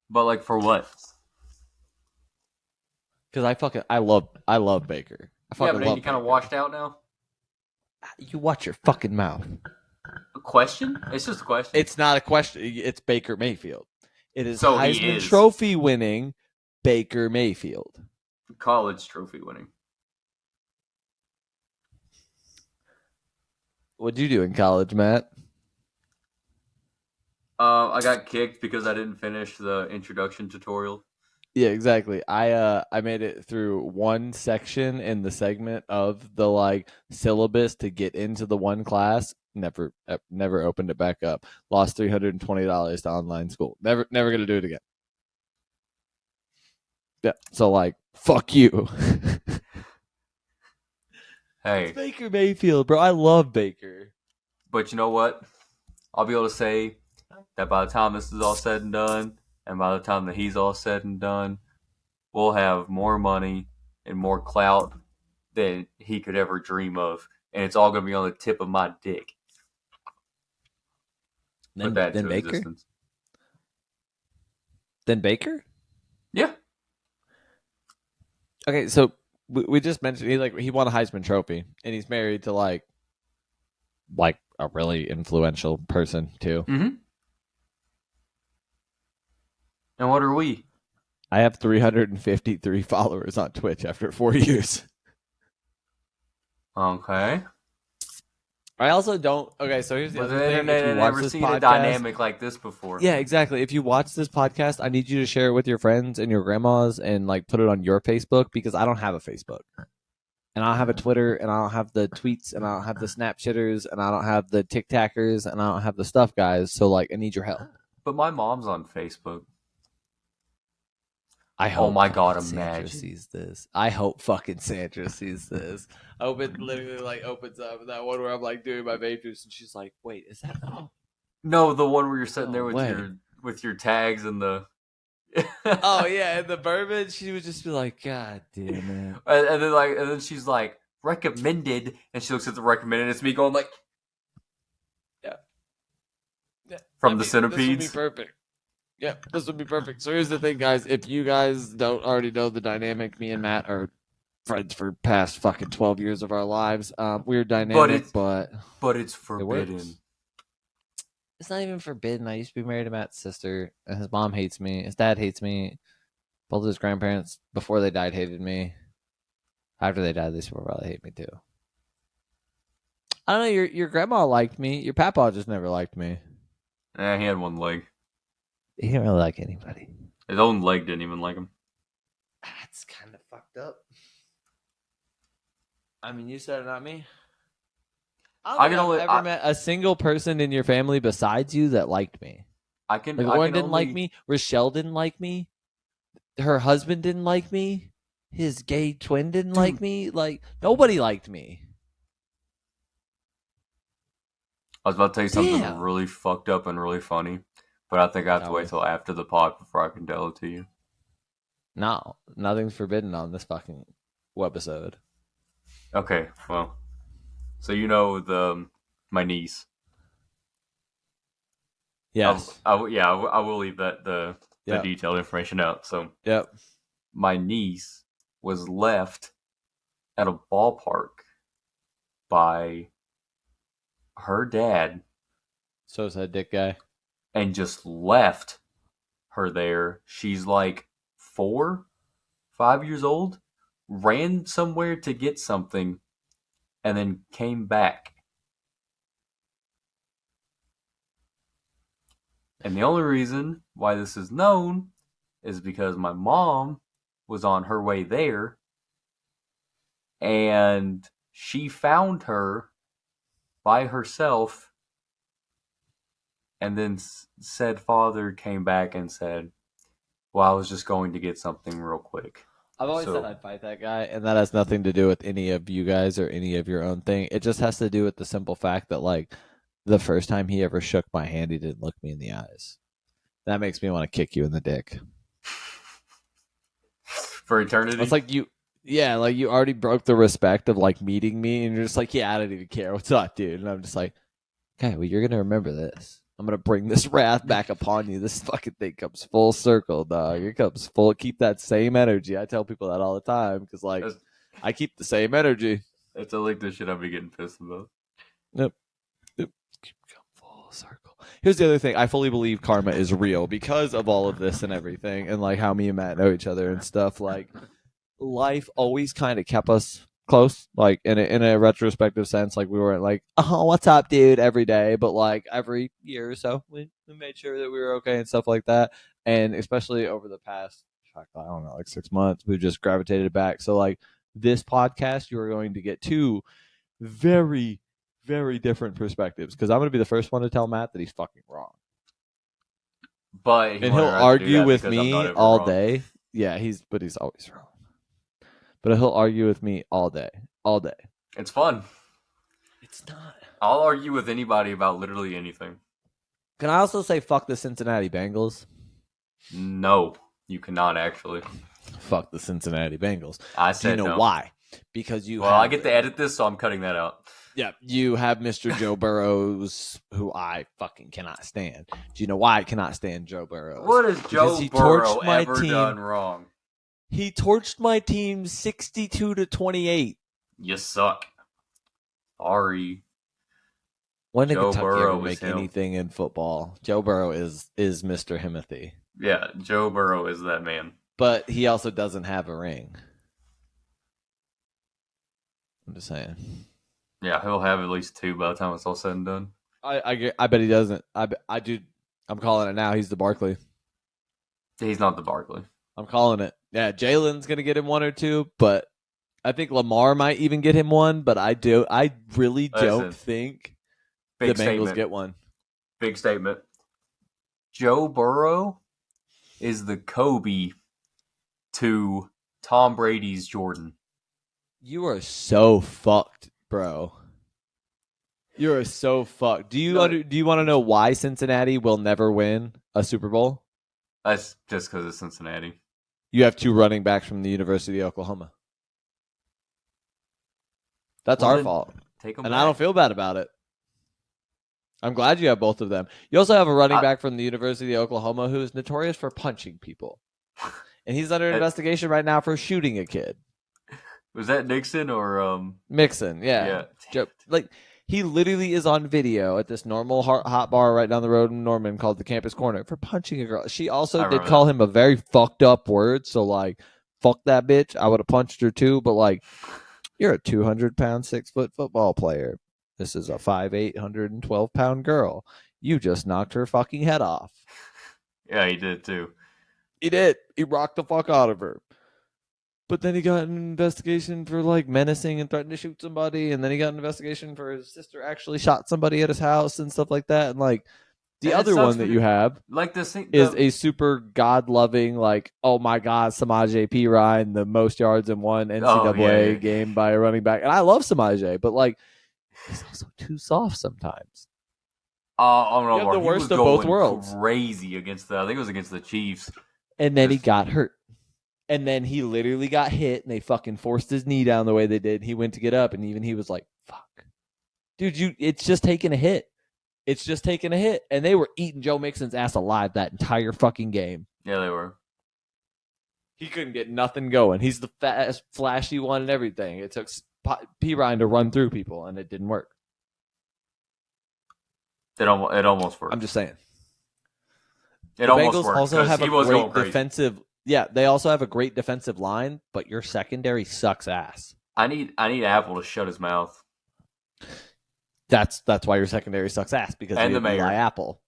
But for what? Because I love Baker. But ain't he kind of washed out now? You watch your fucking mouth. A question? It's just a question. It's not a question. It's Baker Mayfield. It is so Heisman Trophy winning Baker Mayfield. College trophy winning. What'd you do in college, Matt? I got kicked because I didn't finish the introduction tutorial. Yeah, exactly. I made it through one section in the segment of the syllabus to get into the one class. Never opened it back up. Lost $320 to online school. Never gonna do it again. Yeah. So fuck you. Hey, it's Baker Mayfield, bro. I love Baker. But you know what? I'll be able to say that by the time this is all said and done, and by the time that he's all said and done, we'll have more money and more clout than he could ever dream of. And it's all going to be on the tip of my dick. Then Baker? Existence. Then Baker? Yeah. Okay, so we just mentioned he won a Heisman Trophy, and he's married to like a really influential person too. Mm-hmm. And what are we? I have 353 followers on Twitch after 4 years. Okay. I also don't. Okay, so here's the But other the thing. If internet you had watch never this seen a podcast, dynamic like this before. yeah, exactly. If you watch this podcast, I need you to share it with your friends and your grandmas and like put it on your Facebook because I don't have a Facebook. And I don't have a Twitter, and I don't have the tweets, and I don't have the Snapshitters, and I don't have the TikTokers, and I don't have the stuff guys. So like, I need your help. But my mom's on Facebook. I hope. Oh my God! Sandra Imagine. sees this. I hope fucking Sandra sees this. I hope it literally like opens up that one where I'm like doing my vape juice, and she's like, "Wait, is that?" No, the one where you're sitting No there way. with your tags and the. Oh yeah, and the bourbon. She would just be like, "God damn it!" And then she's like recommended, and she looks at the recommended. It's me going like, Yeah. from the This would centipedes. be perfect. Yeah, this would be perfect. So here's the thing, guys. If you guys don't already know the dynamic, me and Matt are friends for past fucking 12 years of our lives. We're dynamic, but it's forbidden. It's not even forbidden. I used to be married to Matt's sister, and his mom hates me. His dad hates me. Both of his grandparents, before they died, hated me. After they died, they still probably hate me too. I don't know. Your grandma liked me. Your papa just never liked me. He had one leg. He didn't really like anybody. His own leg didn't even like him. That's kind of fucked up. I mean, you said it, not me. I don't think I've ever met a single person in your family besides you that liked me. Lauren didn't like me. Rochelle didn't like me. Her husband didn't like me. His gay twin didn't like me. Like, nobody liked me. I was about to tell you something really fucked up and really funny, but I think I have to wait till after the pod before I can tell it to you. No, nothing's forbidden on this fucking webisode. Okay, well, so you know my niece. Yes. I will leave the detailed information out. So, yep. My niece was left at a ballpark by her dad. So is that dick guy. And just left her there. She's like 4, 5 years old. Ran somewhere to get something, and then came back. And the only reason why this is known is because my mom was on her way there, and she found her by herself, and then said father came back and said, well, I was just going to get something real quick. I've always said I'd fight that guy, and that has nothing to do with any of you guys or any of your own thing. It just has to do with the simple fact that, like, the first time he ever shook my hand, he didn't look me in the eyes. That makes me want to kick you in the dick. For eternity? It's like you already broke the respect of, like, meeting me, and you're just like, yeah, I don't even care. What's up, dude? And I'm just like, okay, well, you're going to remember this. I'm going to bring this wrath back upon you. This fucking thing comes full circle, dog. It comes full. Keep that same energy. I tell people that all the time because, like, I keep the same energy. It's like the shit I'd be getting pissed about. Nope. Keep full circle. Here's the other thing. I fully believe karma is real because of all of this and everything, and, like, how me and Matt know each other and stuff. Like, life always kind of kept us close, like in a retrospective sense. Like, we weren't like, oh, what's up, dude, every day, but like every year or so we made sure that we were okay and stuff like that. And especially over the past, I don't know, like 6 months, we've just gravitated back. So like this podcast, you are going to get two very, very different perspectives, because I'm going to be the first one to tell Matt that he's fucking wrong, and he'll argue with me all wrong. day. Yeah, he's always wrong. But he'll argue with me all day. It's fun. It's not. I'll argue with anybody about literally anything. Can I also say fuck the Cincinnati Bengals? No, you cannot actually. Fuck the Cincinnati Bengals. I said Do you know no. why? Because I get to edit this, so I'm cutting that out. Yeah, you have Mr. Joe Burrows, who I fucking cannot stand. Do you know why I cannot stand Joe Burrows? What has Joe Burrow ever done wrong? He torched my team 62-28. You suck. Sorry. When did Joe Kentucky Burrow ever was make him. anything in football? Joe Burrow is Mr. Himothy. Yeah, Joe Burrow is that man. But he also doesn't have a ring. I'm just saying. Yeah, he'll have at least 2 by the time it's all said and done. I bet he doesn't. I do. I'm calling it now. He's the Barkley. He's not the Barkley. I'm calling it. Yeah, Jalen's gonna get him 1 or 2, but I think Lamar might even get him 1. But I really don't think the Bengals get one. Big statement. Joe Burrow is the Kobe to Tom Brady's Jordan. You are so fucked, bro. You are so fucked. Do you want to know why Cincinnati will never win a Super Bowl? That's just because it's Cincinnati. You have 2 running backs from the University of Oklahoma. That's our fault. Take them and back. I don't feel bad about it. I'm glad you have both of them. You also have a running back from the University of Oklahoma who is notorious for punching people. And he's under investigation right now for shooting a kid. Was that Nixon or Mixon? Yeah. Like, he literally is on video at this normal hot bar right down the road in Norman called the Campus Corner for punching a girl. She also did call him a very fucked up word. So, like, fuck that bitch. I would have punched her too. But, like, you're a 200-pound, 6-foot football player. This is a 5'8", 112-pound girl. You just knocked her fucking head off. Yeah, he did too. He did. He rocked the fuck out of her. But then he got an investigation for, like, menacing and threatening to shoot somebody. And then he got an investigation for his sister actually shot somebody at his house and stuff like that. And, like, the other one that you have like is a super God-loving, like, oh, my God, Samaje Perine, the most yards in one NCAA game by a running back. And I love Samaje, but, like, he's also too soft sometimes. I don't know. You have the worst of both worlds. Crazy against I think it was against the Chiefs. And then he got hurt. And then he literally got hit, and they fucking forced his knee down the way they did. He went to get up, and even he was like, fuck. Dude, it's just taking a hit. It's just taking a hit. And they were eating Joe Mixon's ass alive that entire fucking game. Yeah, they were. He couldn't get nothing going. He's the fast, flashy one and everything. It took Perine to run through people, and it didn't work. It almost worked. I'm just saying. The Bengals also have a great defensive. Yeah, they also have a great defensive line, but your secondary sucks ass. I need Apple to shut his mouth. That's why your secondary sucks ass, because you have Eli Apple.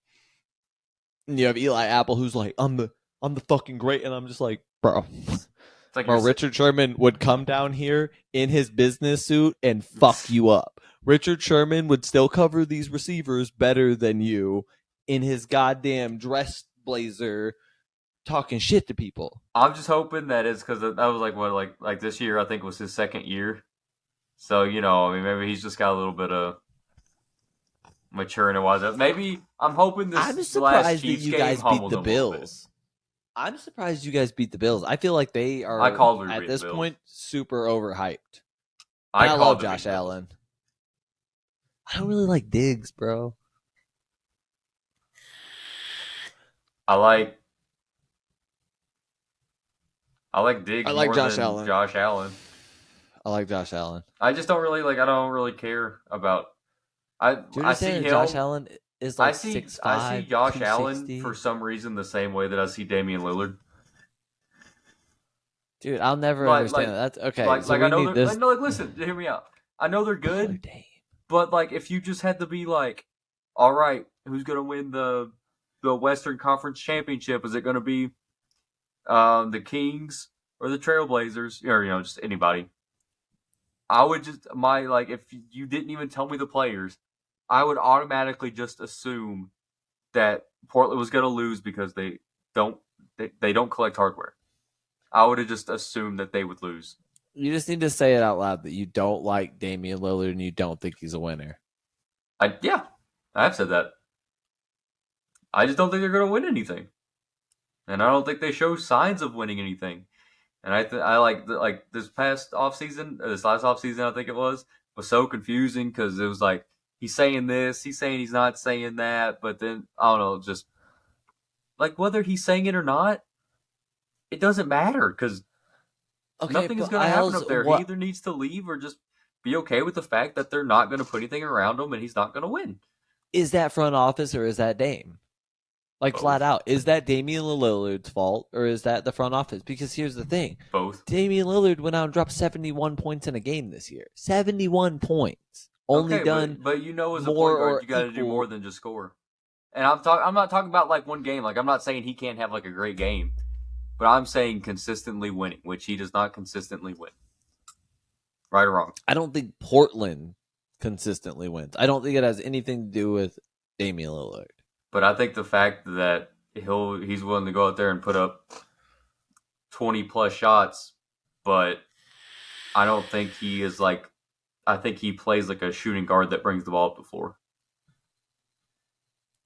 And you have Eli Apple who's like, I'm the fucking great, and I'm just like, bro. It's like Richard Sherman would come down here in his business suit and fuck you up. Richard Sherman would still cover these receivers better than you in his goddamn dress blazer, talking shit to people. I'm just hoping that it's because that was like this year I think was his second year, so I mean maybe he's just got a little bit of maturing and wise up. Maybe I'm hoping this. I'm surprised that you guys beat the Bills. I'm surprised you guys beat the Bills. I feel like they are at this point super overhyped. I love Josh Allen. I don't really like Diggs, bro. I like Diggs. I like more Josh than Allen. Josh Allen. I like Josh Allen. I just don't really I don't really care about. I see him. Josh Allen is like 6'5". I see Josh Allen for some reason the same way that I see Damian Lillard. Dude, I'll never understand that. That's okay. I know they're listen, hear me out. I know they're good, but if you just had to be all right, who's gonna win the Western Conference Championship? Is it gonna be the Kings or the Trailblazers, or just anybody? I would just if you didn't even tell me the players, I would automatically just assume that Portland was going to lose because they don't collect hardware. I would have just assumed that they would lose. You just need to say it out loud that you don't like Damian Lillard and you don't think he's a winner. Yeah, I've said that. I just don't think they're going to win anything, and I don't think they show signs of winning anything. And I like this past offseason, this last offseason, I think it was so confusing because it was he's saying this, he's saying he's not saying that, but then I don't know, just whether he's saying it or not, it doesn't matter because Okay, Nothing is but going to happen also, up there. what He either needs to leave or just be okay with the fact that they're not going to put anything around him and he's not going to win. is that front office or is that Dame? Like Both. flat out, is that Damian Lillard's fault or is that the front office? Because here's the thing: Both. Damian Lillard went out and dropped 71 points in a game this year. 71 points, only Okay, done but you know, as a more point guard, or you got to do equal. more than just score. And I'm not talking about like one game. Like I'm not saying he can't have like a great game, but I'm saying consistently winning, which he does not consistently win. Right or wrong? I don't think Portland consistently wins. I don't think it has anything to do with Damian Lillard. But I think the fact that he's willing to go out there and put up 20 plus shots, but I don't think he is like. I think he plays like a shooting guard that brings the ball up the floor.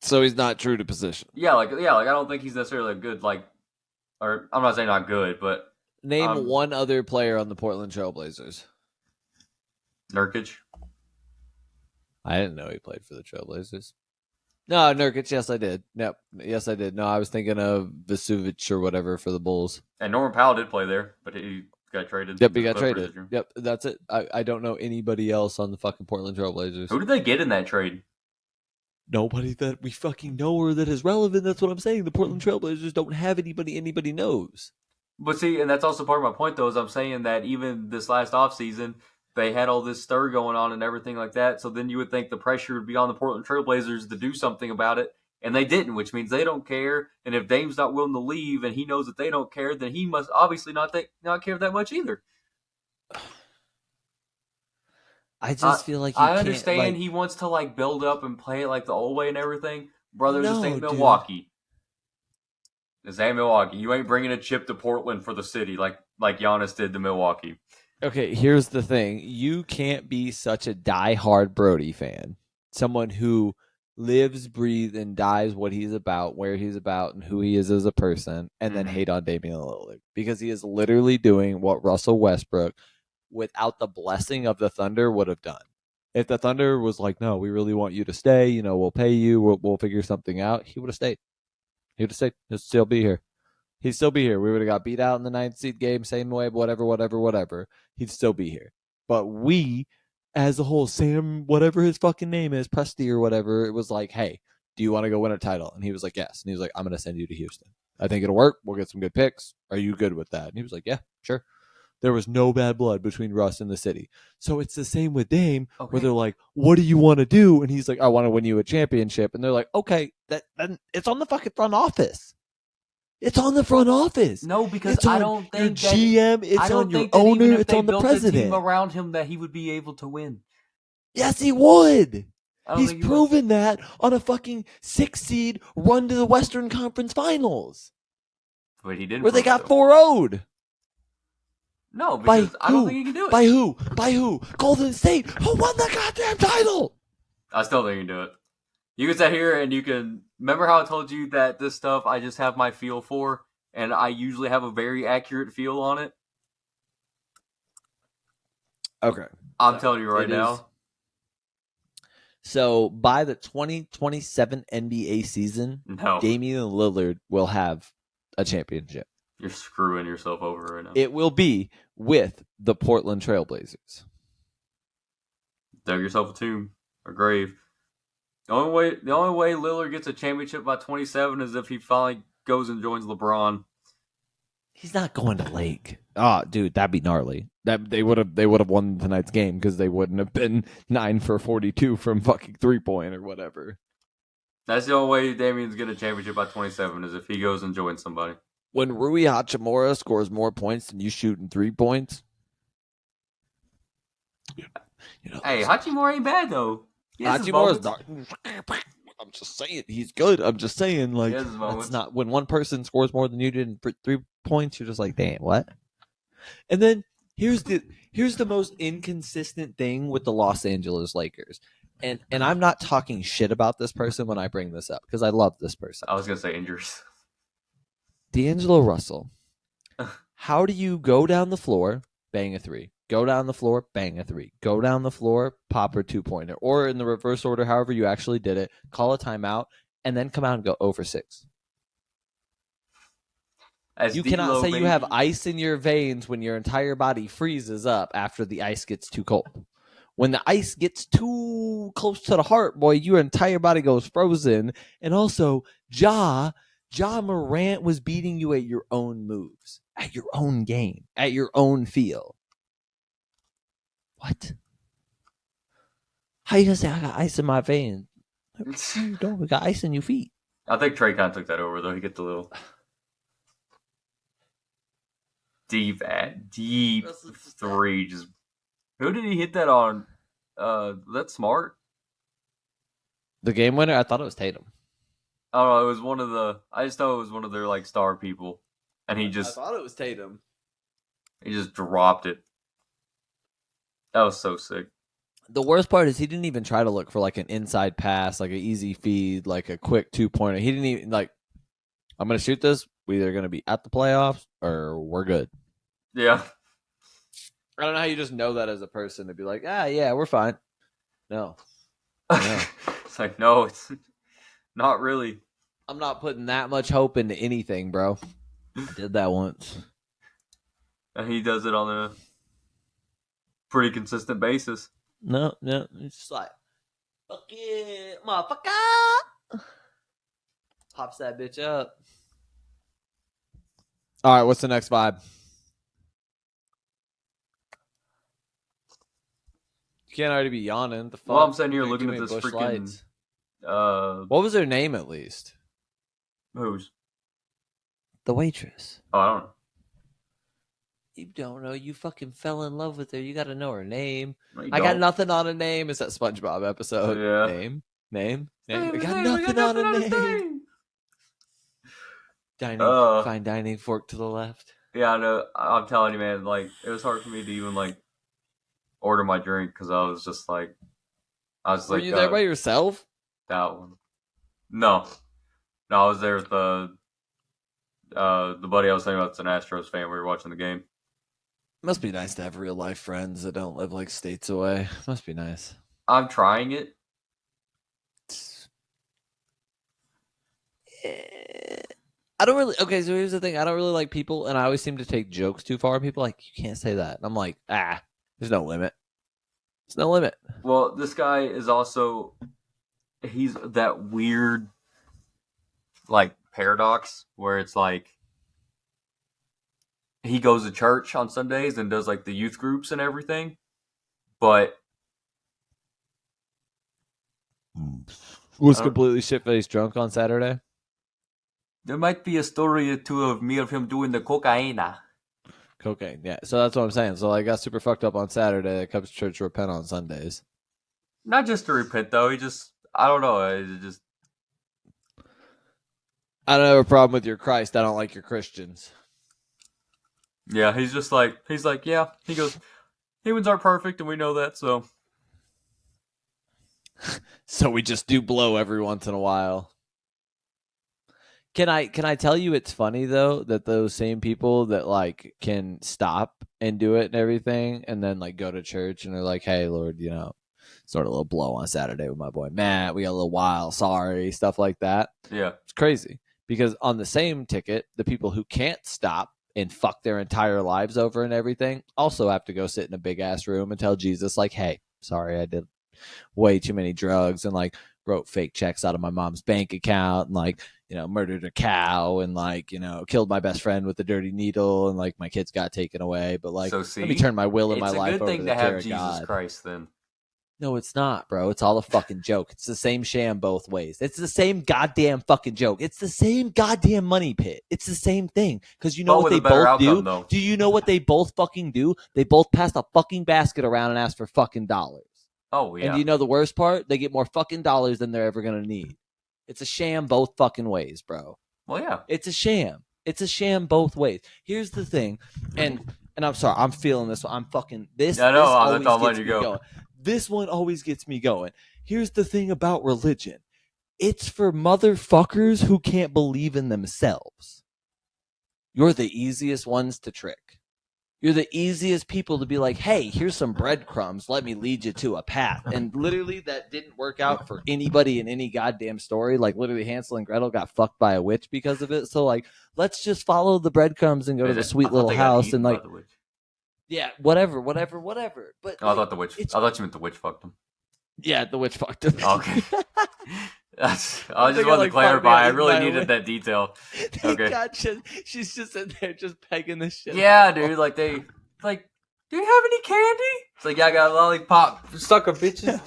So he's not true to position. Yeah, like I don't think he's necessarily a good or I'm not saying not good, but Name one other player on the Portland Trailblazers. Nurkic. I didn't know he played for the Trailblazers. No, Nurkic. Yes, I did. Yep. Yes, I did. No, I was thinking of Vesuvic or whatever for the Bulls. And Norman Powell did play there, but he got traded. Yep, he got traded. Yep, that's it. I don't know anybody else on the fucking Portland Trailblazers. Who did they get in that trade? Nobody that we fucking know or that is relevant. That's what I'm saying. The Portland Trailblazers don't have anybody knows. But see, and that's also part of my point, though, is I'm saying that even this last offseason, they had all this stir going on and everything like that. So then you would think the pressure would be on the Portland Trailblazers to do something about it. And they didn't, which means they don't care. And if Dame's not willing to leave and he knows that they don't care, then he must obviously not care that much either. I just feel like I understand he wants to build up and play it like the old way and everything. Brother, this ain't Milwaukee. This ain't Milwaukee. You ain't bringing a chip to Portland for the city like Giannis did to Milwaukee. Okay, here's the thing. You can't be such a diehard Brody fan. Someone who lives, breathes, and dies what he's about, where he's about, and who he is as a person, and then hate on Damian Lillard. Because he is literally doing what Russell Westbrook, without the blessing of the Thunder, would have done. If the Thunder was like, no, we really want you to stay, we'll pay you, we'll figure something out, he would have stayed. He would have stayed. He'd still be here. He'd still be here. We would have got beat out in the 9th seed game, same way, whatever. He'd still be here. But we, as a whole, Sam, whatever his fucking name is, Presti or whatever, it was like, hey, do you want to go win a title? And he was like, yes. And he was like, I'm going to send you to Houston. I think it'll work. We'll get some good picks. Are you good with that? And he was like, yeah, sure. There was no bad blood between Russ and the city. So it's the same with Dame, where they're like, what do you want to do? And he's like, I want to win you a championship. And they're like, okay, then it's on the fucking front office. It's on the front office. No, because I don't think your GM, it's on your owner, it's on the president. Team around him that he would be able to win. Yes, he would. He's proven that on a fucking 6 seed run to the Western Conference Finals. But he didn't. Where they got 4-0'd. No, because I don't think he can do it. By who? Golden State, who won the goddamn title. I still think he can do it. You can sit here and you can remember how I told you that this stuff I just have my feel for, and I usually have a very accurate feel on it. Okay. I'm telling you right now. So by the 2027 NBA season, Damian Lillard will have a championship. You're screwing yourself over right now. It will be with the Portland Trailblazers. Dug yourself a tomb, a grave. The only way Lillard gets a championship by 27 is if he finally goes and joins LeBron. He's not going to Lake. Oh, dude, that'd be gnarly. That they would have won tonight's game because they wouldn't have been 9 for 42 from fucking 3-point or whatever. That's the only way Damian's getting a championship by 27 is if he goes and joins somebody. When Rui Hachimura scores more points than you shoot in 3 points. Hey, Hachimura ain't bad though. Hachimura's not. I'm just saying he's good. I'm just saying that's not when one person scores more than you did in 3 points. You're just like, damn, what? And then here's the most inconsistent thing with the Los Angeles Lakers. And I'm not talking shit about this person when I bring this up because I love this person. I was gonna say injuries. D'Angelo Russell. How do you go down the floor, bang a 3? Go down the floor, bang a 3. Go down the floor, pop a 2-pointer. Or in the reverse order, however you actually did it, call a timeout, and then come out and go 0 for 6. As You cannot D-Lo, say you have baby. ice in your veins when your entire body freezes up after the ice gets too cold. When the ice gets too close to the heart, boy, your entire body goes frozen. And also, Ja Morant was beating you at your own moves, at your own game, at your own feel. What? How you gonna say I got ice in my veins? No, you don't. We got ice in your feet. I think Trey kind of took that over, though. He gets a little deep three. Just who did he hit that on? That's Smart. The game winner? I thought it was Tatum. I don't know. It was one of the. I just thought it was one of their like star people, and I thought it was Tatum. He just dropped it. That was so sick. The worst part is he didn't even try to look for like an inside pass, like an easy feed, like a quick 2-pointer. He didn't even like. I'm gonna shoot this. We're either gonna be at the playoffs or we're good. Yeah. I don't know how you just know that as a person to be like, yeah, we're fine. No. It's like, no, it's not really. I'm not putting that much hope into anything, bro. I did that once. And he does it on a pretty consistent basis. No. It's just like, fuck it, motherfucker. Pops that bitch up. All right, what's the next vibe? You can't already be yawning. The fuck? Well, I'm sitting here looking at this freaking. Lights. What was her name at least? Whose? The waitress. Oh, I don't know. You don't know. You fucking fell in love with her. You got to know her name. No, I got nothing on a name. It's that SpongeBob episode. Yeah. Name. I got nothing on a name. Fine dining, fork to the left. Yeah, I know. I'm telling you, man. Like, it was hard for me to even like order my drink because I was like, Were you there by yourself? That one. No, I was there with the buddy I was talking about. It's an Astros fan. We were watching the game. Must be nice to have real life friends that don't live like states away. Must be nice. I'm trying it. I don't really. Okay, so here's the thing. I don't really like people, and I always seem to take jokes too far. People are like, you can't say that. And I'm like, there's no limit. There's no limit. Well, this guy is also. He's that weird, like, paradox where it's like he goes to church on Sundays and does like the youth groups and everything, but was completely shit-faced drunk on Saturday. There might be a story or two of him doing the cocaine. Cocaine, yeah. So that's what I'm saying. So I got super fucked up on Saturday. I comes to church to repent on Sundays. Not just to repent, though. He just, I don't know. I don't have a problem with your Christ. I don't like your Christians. Yeah, he's like, yeah. He goes, humans aren't perfect, and we know that, so. So we just do blow every once in a while. Can I tell you it's funny though that those same people that like can stop and do it and everything and then like go to church and they're like, hey Lord, sort of a little blow on Saturday with my boy Matt, we got a little wild, sorry, stuff like that. Yeah. It's crazy because on the same ticket, the people who can't stop and fuck their entire lives over and everything also have to go sit in a big ass room and tell Jesus like, hey, sorry, I did way too many drugs and like wrote fake checks out of my mom's bank account and like, murdered a cow and like, killed my best friend with a dirty needle and like my kids got taken away. But like, let me turn my will in my life over to the care of God. It's a good thing to have Jesus Christ then. No, it's not, bro. It's all a fucking joke. It's the same sham both ways. It's the same goddamn fucking joke. It's the same goddamn money pit. It's the same thing. Because you know what they both do? Though. Do you know what they both fucking do? They both pass a fucking basket around and ask for fucking dollars. Oh, yeah. And you know the worst part? They get more fucking dollars than they're ever going to need. It's a sham both fucking ways, bro. Well, yeah. It's a sham. It's a sham both ways. Here's the thing. And I'm sorry. I'm feeling this one. I'm fucking... This always gets me going. This one always gets me going. Here's the thing about religion. It's for motherfuckers who can't believe in themselves. You're the easiest ones to trick. You're the easiest people to be like, hey, here's some breadcrumbs. Let me lead you to a path. And literally that didn't work out for anybody in any goddamn story. Like literally Hansel and Gretel got fucked by a witch because of it. So like, let's just follow the breadcrumbs and go to the sweet little house and like, yeah, whatever. But oh, I thought the witch. I thought you meant the witch fucked him. Yeah, the witch fucked him. Okay. I just wanted to clarify. I really needed that detail. Okay. Gotcha. She's just in there just pegging this shit. Yeah, dude. Like do you have any candy? It's like, yeah, I got a lollipop. Sucker bitches.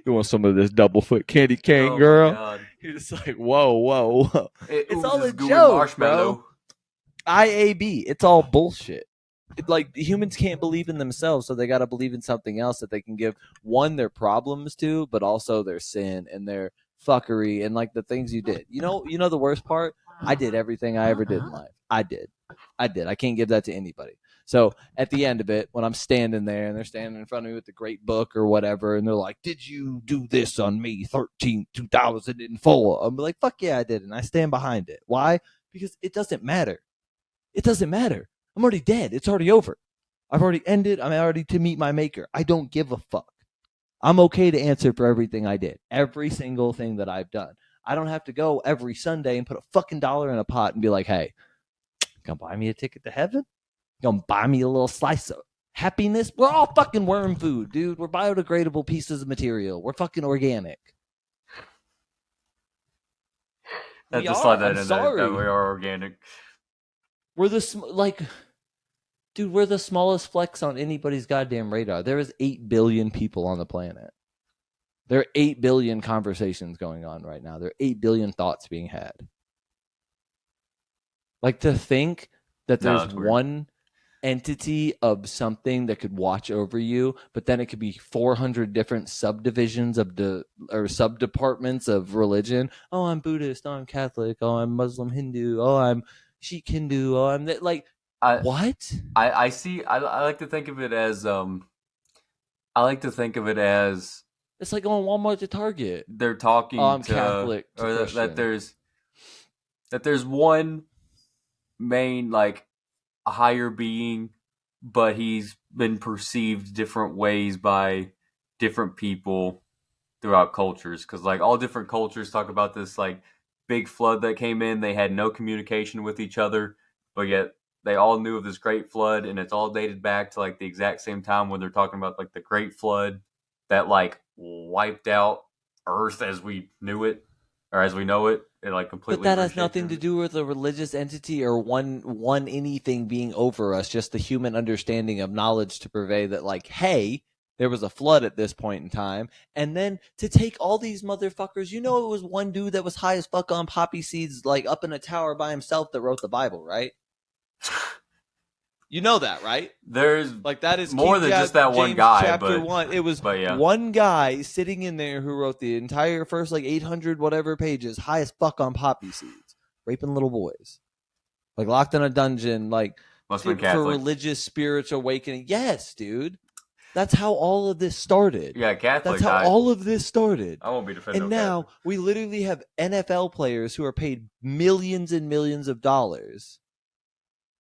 You want some of this double foot candy cane, girl? You're just like, whoa. It's all a joke, bro. IAB. It's all bullshit. Like humans can't believe in themselves, so they got to believe in something else that they can give one their problems to, but also their sin and their fuckery and like the things you did. You know the worst part? I did everything I ever did in life. I did. I can't give that to anybody. So at the end of it, when I'm standing there and they're standing in front of me with the great book or whatever, and they're like, "Did you do this on May 13th, 2004?" I'm like, "Fuck yeah, I did," and I stand behind it. Why? Because it doesn't matter. It doesn't matter. I'm already dead. It's already over. I've already ended. I'm already to meet my maker. I don't give a fuck. I'm okay to answer for everything I did. Every single thing that I've done. I don't have to go every Sunday and put a fucking dollar in a pot and be like, hey, gonna buy me a ticket to heaven? Gonna buy me a little slice of happiness? We're all fucking worm food, dude. We're biodegradable pieces of material. We're fucking organic. That just slide that in there. That we are organic. We're we're the smallest flex on anybody's goddamn radar. There is 8 billion people on the planet. There are 8 billion conversations going on right now. There are 8 billion thoughts being had. Like to think that there's one entity of something that could watch over you, but then it could be 400 different subdivisions of subdepartments of religion. Oh, I'm Buddhist. Oh, I'm Catholic. Oh, I'm Muslim Hindu. Oh, I'm Sikh Hindu. Oh, I'm like, what? I see. I like to think of it as it's like going Walmart to Target. They're talking. I'm Catholic. Or that there's one main like a higher being, but he's been perceived different ways by different people throughout cultures. Because like all different cultures talk about this like big flood that came in. They had no communication with each other, but yet they all knew of this great flood, and it's all dated back to like the exact same time when they're talking about like the great flood that like wiped out Earth as we knew it, or as we know it. It like completely. But that has nothing to do with a religious entity or one anything being over us. Just the human understanding of knowledge to purvey that, like, hey, there was a flood at this point in time, and then to take all these motherfuckers. You know, it was one dude that was high as fuck on poppy seeds, like up in a tower by himself, that wrote the Bible, right? You know that, right? There's like that is more than just that one guy. Chapter 1. It was one guy sitting in there who wrote the entire first like 800 whatever pages, high as fuck on poppy seeds, raping little boys, like locked in a dungeon, like for religious spiritual awakening. Yes, dude. That's how all of this started. Yeah, Catholic. That's how all of this started. I won't be defending. And now we literally have NFL players who are paid millions and millions of dollars.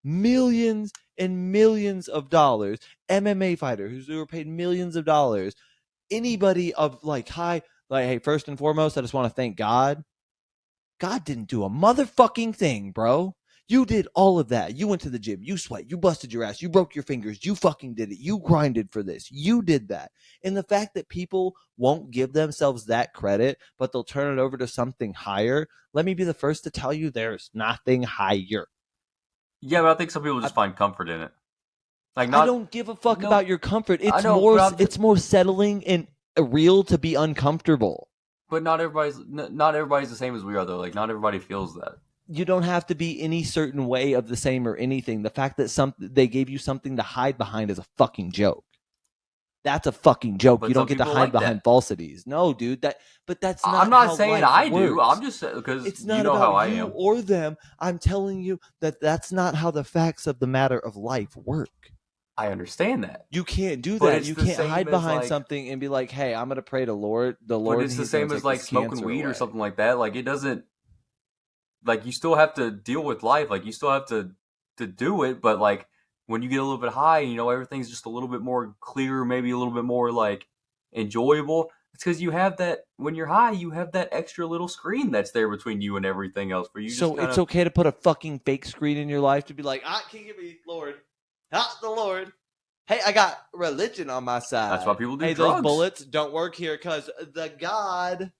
Millions and millions of dollars. MMA fighters who are paid millions of dollars. Anybody of hey, first and foremost, I just want to thank God. God didn't do a motherfucking thing, bro. You did all of that. You went to the gym. You sweat. You busted your ass. You broke your fingers. You fucking did it. You grinded for this. You did that. And the fact that people won't give themselves that credit, but they'll turn it over to something higher, let me be the first to tell you there's nothing higher. Yeah, but I think some people just find comfort in it. Like, I don't give a fuck about your comfort. It's more settling and real to be uncomfortable. But not everybody's the same as we are, though. Like, not everybody feels that. You don't have to be any certain way of the same or anything. The fact that they gave you something to hide behind is a fucking joke. That's a fucking joke. But you don't get to hide behind falsities. No, dude. But that's not. I'm not saying I do. I'm just because it's not about you or them. I'm telling you that that's not how the facts of the matter of life work. I understand that. You can't do that. You can't hide behind something and be like, "Hey, I'm going to pray to Lord." The Lord. But it's the same as like smoking weed or something like that. Like it doesn't. like you still have to deal with life. Like you still have to do it, but like when you get a little bit high, everything's just a little bit more clear, maybe a little bit more like enjoyable. It's because you have that when you're high, you have that extra little screen that's there between you and everything else. For you, So just it's okay to put a fucking fake screen in your life to be like, can you give me Lord, not the Lord. Hey, I got religion on my side. That's why people do drugs. Those bullets don't work here because the God.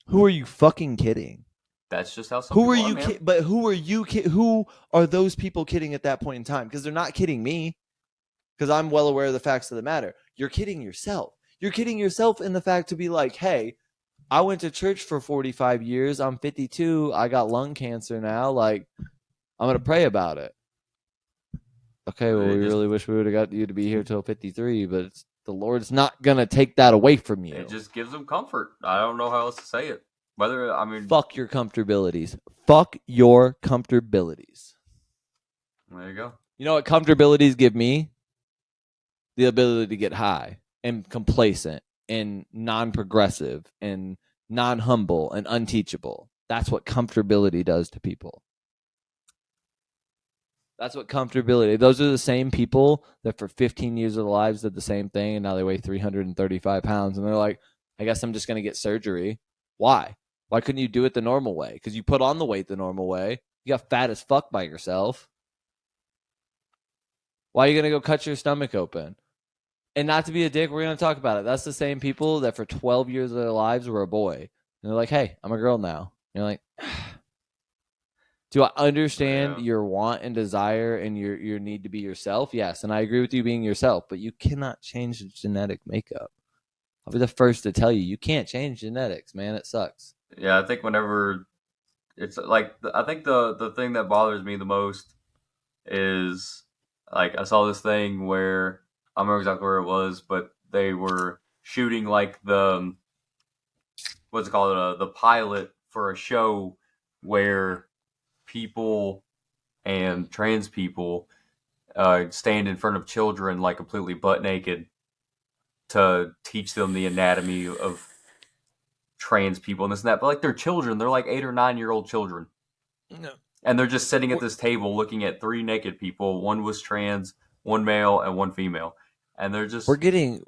Who are you fucking kidding? That's just how some people are, man. But who are you? Who are those people kidding at that point in time? Because they're not kidding me. Because I'm well aware of the facts of the matter. You're kidding yourself. You're kidding yourself in the fact to be like, hey, I went to church for 45 years. I'm 52. I got lung cancer now. Like, I'm going to pray about it. Okay, well, we really wish we would have got you to be here till 53, but the Lord's not going to take that away from you. It just gives them comfort. I don't know how else to say it. Fuck your comfortabilities. Fuck your comfortabilities. There you go. You know what comfortabilities give me? The ability to get high and complacent and non-progressive and non-humble and unteachable. That's what comfortability does to people. That's what comfortability. Those are the same people that for 15 years of their lives did the same thing, and now they weigh 335 pounds, and they're like, I guess I'm just going to get surgery. Why? Why couldn't you do it the normal way? Because you put on the weight the normal way. You got fat as fuck by yourself. Why are you going to go cut your stomach open? And not to be a dick, we're going to talk about it. That's the same people that for 12 years of their lives were a boy. And they're like, hey, I'm a girl now. And you're like, do I understand your want and desire and your need to be yourself? Yes, and I agree with you being yourself, but you cannot change the genetic makeup. I'll be the first to tell you, you can't change genetics, man. It sucks. Yeah, I think whenever it's like, I think the thing that bothers me the most is like I saw this thing where I don't remember exactly where it was, but they were shooting like the what's it called, the pilot for a show where people and trans people stand in front of children like completely butt naked to teach them the anatomy of trans people and this and that. But like they're children, they're like 8 or 9-year-old children. No. And they're just sitting at this table looking at 3 naked people. One was trans, one male, and one female. And they're just we're getting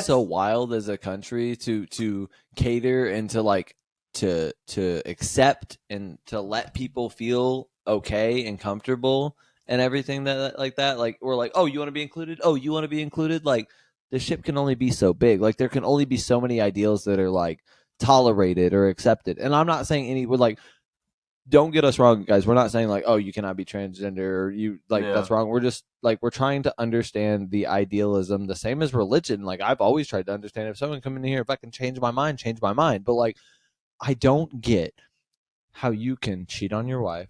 so wild as a country to cater and to accept and to let people feel okay and comfortable and everything that like that. Like we're like, oh, you want to be included? Oh, you want to be included? Like the ship can only be so big. Like there can only be so many ideals that are like tolerated or accepted. And I'm not saying we're like, don't get us wrong, guys. We're not saying like, oh, you cannot be transgender or you like that's wrong. We're just like we're trying to understand the idealism, the same as religion. Like I've always tried to understand if someone come in here, if I can change my mind, change my mind. But like I don't get how you can cheat on your wife,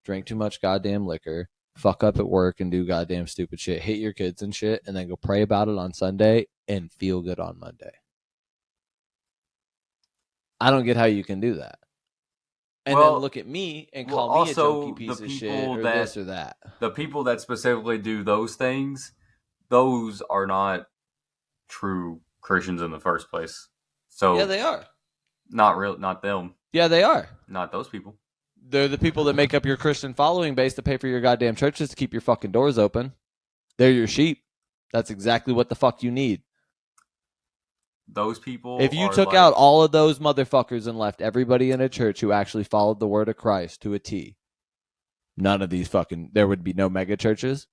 drink too much goddamn liquor, fuck up at work and do goddamn stupid shit, hate your kids and shit, and then go pray about it on Sunday and feel good on Monday. I don't get how you can do that. And then look at me and call me a junkie piece of shit or this or that. The people that specifically do those things, those are not true Christians in the first place. So yeah, they are. Not them. Yeah, they are. Not those people. They're the people that make up your Christian following base to pay for your goddamn churches to keep your fucking doors open. They're your sheep. That's exactly what the fuck you need. Those people. If you took out all of those motherfuckers and left everybody in a church who actually followed the word of Christ to a T, none of these there would be no mega churches.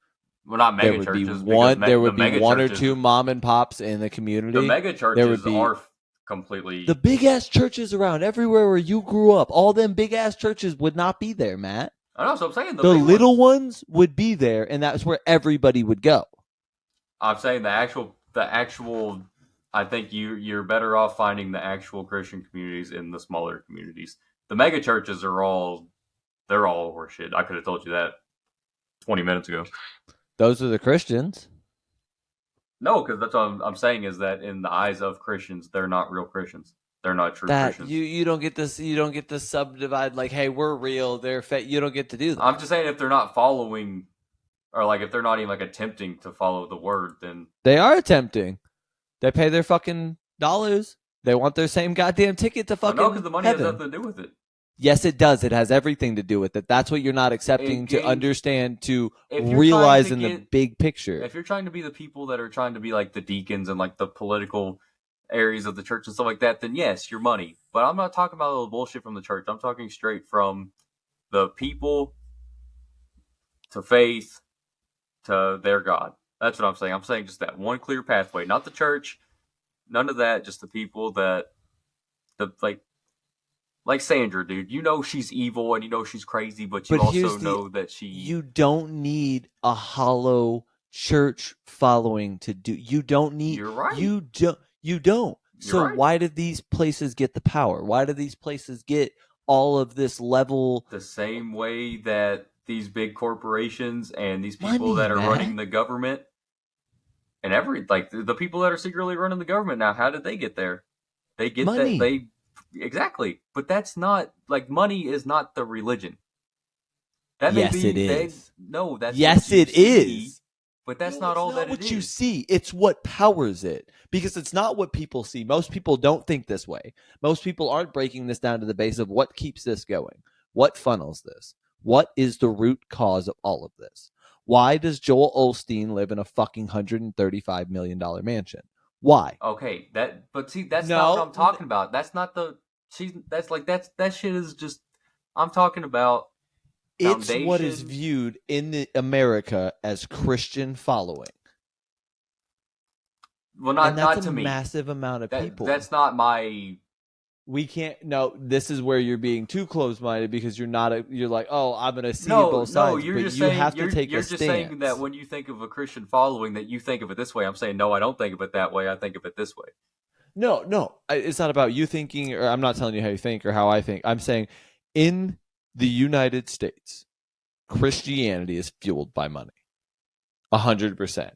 Well, not mega churches. There would be one or two mom and pops in the community. The mega churches are completely. The big ass churches around everywhere where you grew up, all them big ass churches would not be there, Matt. I know, so I'm saying the little ones would be there, and that's where everybody would go. I'm saying the actual. I think you're better off finding the actual Christian communities in the smaller communities. The mega churches they're all horseshit. I could have told you that 20 minutes ago. Those are the Christians. No, because that's what I'm saying is that in the eyes of Christians, they're not real Christians. They're not true Christians. You don't get this. You don't get to subdivide like, hey, we're real. They're fake. You don't get to do that. I'm just saying if they're not following, or like if they're not even like attempting to follow the word, then they are attempting. They pay their fucking dollars. They want their same goddamn ticket to fucking. No, because the money heaven. has nothing to do with it. Yes, it does. It has everything to do with it. That's what you're not accepting to understand, to realize in the big picture. If you're trying to be the people that are trying to be like the deacons and like the political areas of the church and stuff like that, then yes, your money. But I'm not talking about all the bullshit from the church. I'm talking straight from the people to faith to their God. That's what I'm saying. I'm saying just that one clear pathway, not the church, none of that. Just the people that like Sandra, dude. You know she's evil and you know she's crazy, but you also know that you don't need a hollow church following to do. You don't need. You're right. You don't. So right. Why did these places get the power? Why do these places get all of this level? The same way that these big corporations and these people that are running the government and the people that are secretly running the government now, how did they get there? They get money. Exactly. But that's not, like, money is not the religion. That may yes, it is. No, that's yes, it is. But that's not all that it is. What you see, it's what powers it. Because it's not what people see. Most people don't think this way. Most people aren't breaking this down to the base of what keeps this going. What funnels this? What is the root cause of all of this? Why does Joel Osteen live in a fucking $135 million mansion? Why? Okay, that's not what I'm talking about. That's not that shit is just, I'm talking about foundation. It's what is viewed in America as Christian following. Well, not to me. Massive amount of people. That's not my. We can't. No, this is where you're being too close-minded because you're not. You're like, oh, I'm going to see both sides. No, you're just saying. You're just saying that when you think of a Christian following, that you think of it this way. I'm saying no, I don't think of it that way. I think of it this way. No, it's not about you thinking, or I'm not telling you how you think or how I think. I'm saying, in the United States, Christianity is fueled by money, 100%.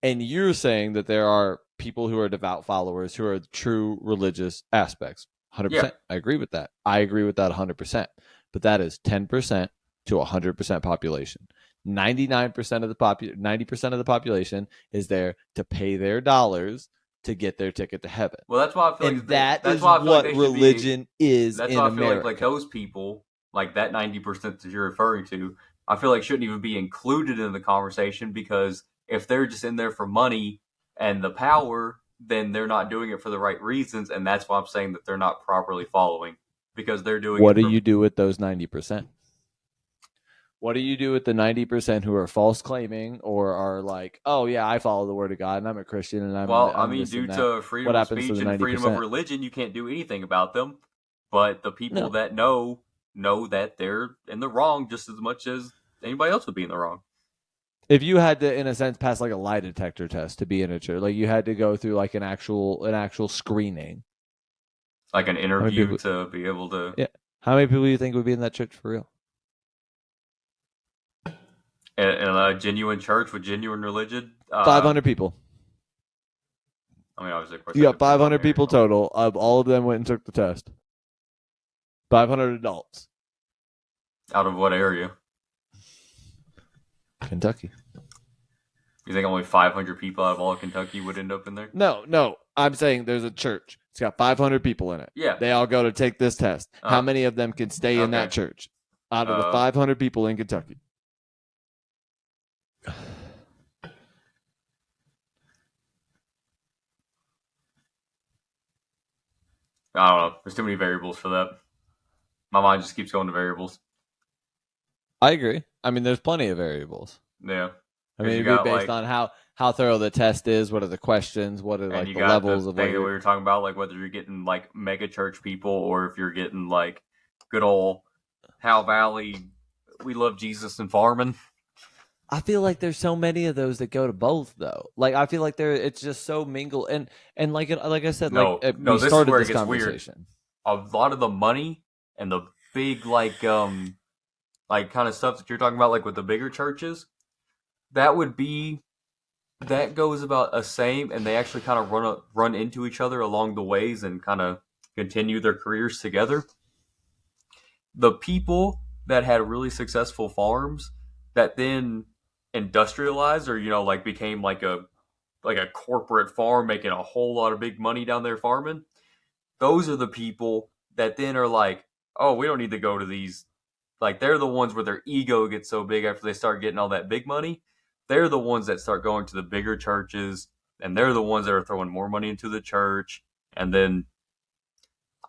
And you're saying that there are people who are devout followers who are true religious aspects. 100%. Yeah. I agree with that. I agree with that 100%. But that is 10% to 100% population. 99% of the 90% of the population is there to pay their dollars to get their ticket to heaven. Well, that's why I feel like that's what religion is. That's why I feel like those people, like that 90% that you're referring to, I feel like shouldn't even be included in the conversation, because if they're just in there for money and the power, then they're not doing it for the right reasons, and that's why I'm saying that they're not properly following, because they're doing. What do you do with those 90%? What do you do with the 90% who are false claiming or are like, oh yeah, I follow the word of God and I'm a Christian and I'm due to freedom of speech and freedom of religion, you can't do anything about them. But the people that know that they're in the wrong just as much as anybody else would be in the wrong. If you had to, in a sense, pass like a lie detector test to be in a church, like you had to go through like an actual screening, like an interview to be able to. Yeah. How many people do you think would be in that church for real? In a genuine church with genuine religion, 500 people. I mean, obviously, of course, you got 500 people total. All of them went and took the test. 500 adults. Out of what area? Kentucky. You think only 500 people out of all of Kentucky would end up in there? No. I'm saying there's a church. It's got 500 people in it. Yeah. They all go to take this test. How many of them can stay in that church out of the 500 people in Kentucky? I don't know. There's too many variables for that. My mind just keeps going to variables. I agree. I mean, there's plenty of variables. Yeah. I mean, it'd be based on how thorough the test is, what are the questions, what are like the levels of what we were talking about, like whether you're getting like mega church people or if you're getting like good old Hal Valley, we love Jesus and farming. I feel like there's so many of those that go to both, though. Like I feel like it's just so mingled, and like I said, we started this conversation. Weird. A lot of the money and the big like kind of stuff that you're talking about, like with the bigger churches, that goes about the same, and they actually kind of run into each other along the ways and kind of continue their careers together. The people that had really successful farms that then industrialized or became like a corporate farm making a whole lot of big money down there farming, those are the people that then are like, oh, we don't need to go to these. Like, they're the ones where their ego gets so big after they start getting all that big money. They're the ones that start going to the bigger churches, and they're the ones that are throwing more money into the church. And then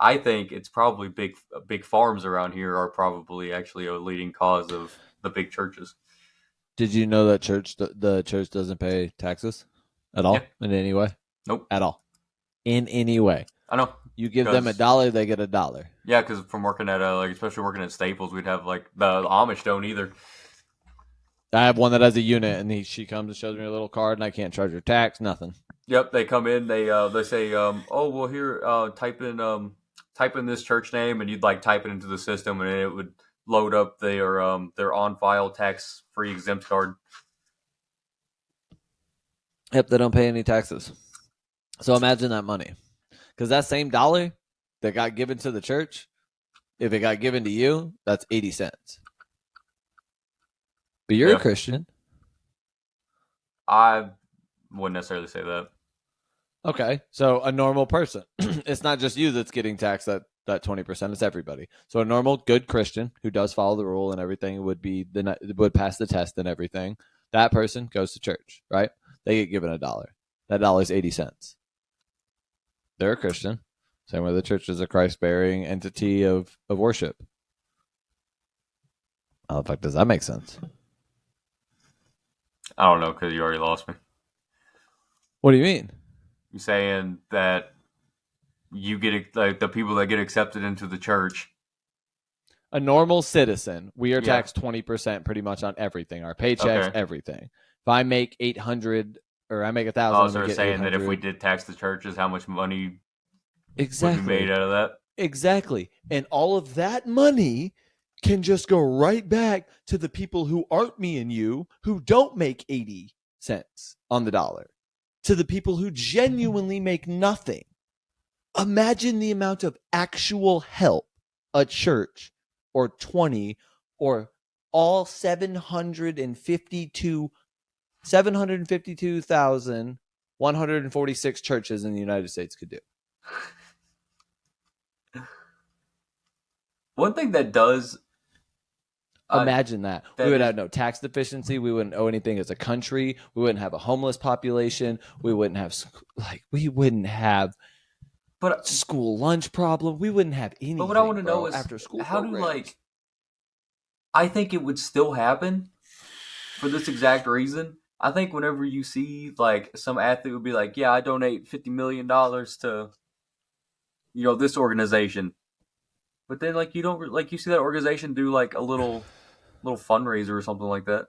I think it's probably big farms around here are probably actually a leading cause of the big churches. Did you know that the church doesn't pay taxes at all Yeah. in any way? Nope. At all. In any way. I know. You give them $1, they get $1. Yeah, because from working at like especially working at Staples, we'd have like the Amish don't either. I have one that has a unit, and she comes and shows me a little card, and I can't charge her tax, nothing. Yep, they come in, they say, oh well, here, type in this church name, and you'd like type it into the system, and it would load up their on file tax free exempt card. Yep, they don't pay any taxes. So imagine that money, because that same dollar that got given to the church, if it got given to you, that's 80 cents. But you're a Christian. I wouldn't necessarily say that. Okay, so a normal person, it's not just you that's getting taxed that 20%, it's everybody. So a normal good Christian who does follow the rule and everything would pass the test and everything. That person goes to church, right? They get given $1. That dollar is 80 cents. They're a Christian. Same way the church is a Christ-bearing entity of worship. How the fuck does that make sense? I don't know, because you already lost me. What do you mean? You're saying that you get like the people that get accepted into the church. A normal citizen, we are taxed 20% pretty much on everything. Our paychecks, everything. If I make 800 or I make 1,000, oh, so they're saying that if we did tax the churches, how much money would be made out of that? Exactly. And all of that money can just go right back to the people who aren't me and you, who don't make 80 cents on the dollar, to the people who genuinely make nothing. Imagine the amount of actual help a church or 20 or all 752,146 churches in the United States could do. One thing that does... Imagine that. We would have no tax deficiency. We wouldn't owe anything as a country. We wouldn't have a homeless population. We wouldn't have school lunch problem. We wouldn't have anything. But what I want to know is after school how programs. do I think it would still happen for this exact reason. I think whenever you see like some athlete would be like, yeah, I donate $50 million to this organization. But then like you don't like you see that organization do like a little fundraiser or something like that.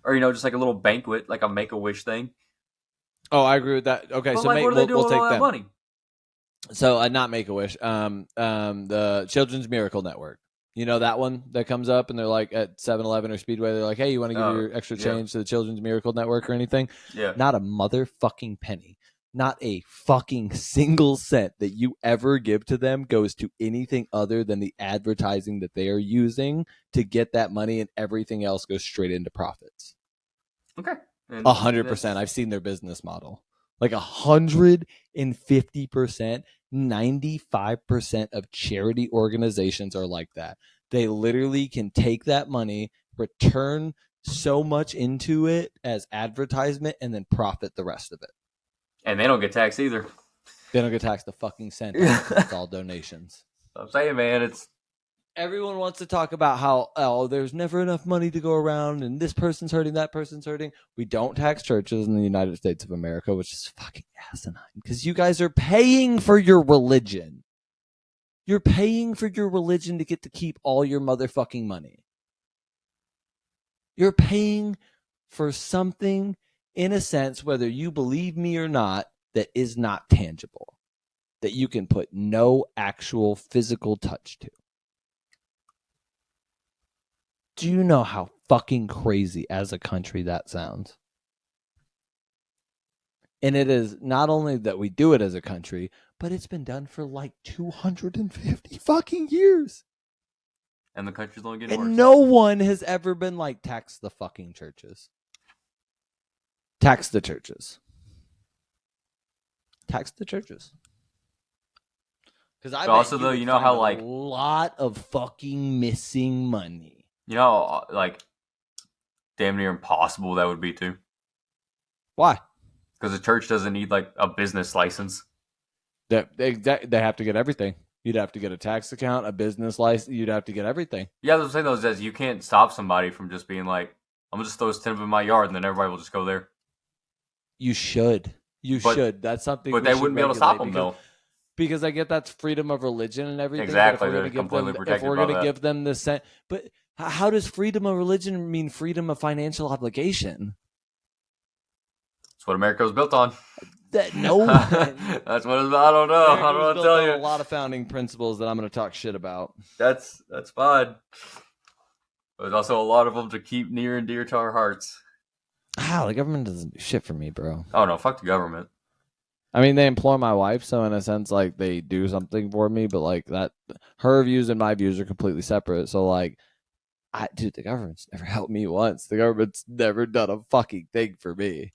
Or just like a little banquet, like a Make-A-Wish thing. Oh, I agree with that. Okay, but so like, what are they doing with all that money? So not Make-A-Wish, the Children's Miracle Network. You know that one that comes up and they're like at 7-Eleven or Speedway, they're like, hey, you want to give your extra change to the Children's Miracle Network or anything? Yeah. Not a motherfucking penny. Not a fucking single cent that you ever give to them goes to anything other than the advertising that they are using to get that money, and everything else goes straight into profits. Okay. 100%. I've seen their business model. Like 150%, 95% of charity organizations are like that. They literally can take that money, return so much into it as advertisement, and then profit the rest of it. And they don't get taxed either. They don't get taxed a fucking cent. It's all donations. I'm saying, man, everyone wants to talk about how there's never enough money to go around and this person's hurting, that person's hurting. We don't tax churches in the United States of America, which is fucking asinine because you guys are paying for your religion. You're paying for your religion to get to keep all your motherfucking money. You're paying for something, in a sense, whether you believe me or not, that is not tangible, that you can put no actual physical touch to. Do you know how fucking crazy as a country that sounds? And it is not only that we do it as a country, but it's been done for like 250 fucking years. And the country's only getting worse. And no one has ever been like, tax the fucking churches. Tax the churches. Tax the churches. Because I But also, bet though, could you know find how, a like- lot of fucking missing money. You know, like, damn near impossible that would be too. Why? Because the church doesn't need like a business license. They have to get everything. You'd have to get a tax account, a business license. You'd have to get everything. Yeah, that's what I'm saying though, is that you can't stop somebody from just being like, I'm gonna just throw this tent in my yard and then everybody will just go there. You should. You But- should. That's something. But we they should wouldn't be able to stop them regulate though. because I get that's freedom of religion and everything. Exactly, But they're if we're completely going protected by to that. give them the but how does freedom of religion mean freedom of financial obligation? That's what America was built on. No. That's what it's, I don't know. I don't know what to tell you. A lot of founding principles that I'm going to talk shit about. That's fine. But there's also a lot of them to keep near and dear to our hearts. How the government doesn't do shit for me, bro. Oh no, fuck the government. I mean, they employ my wife, so in a sense, like they do something for me, but like that, her views and my views are completely separate. So like, dude, the government's never helped me once. The government's never done a fucking thing for me.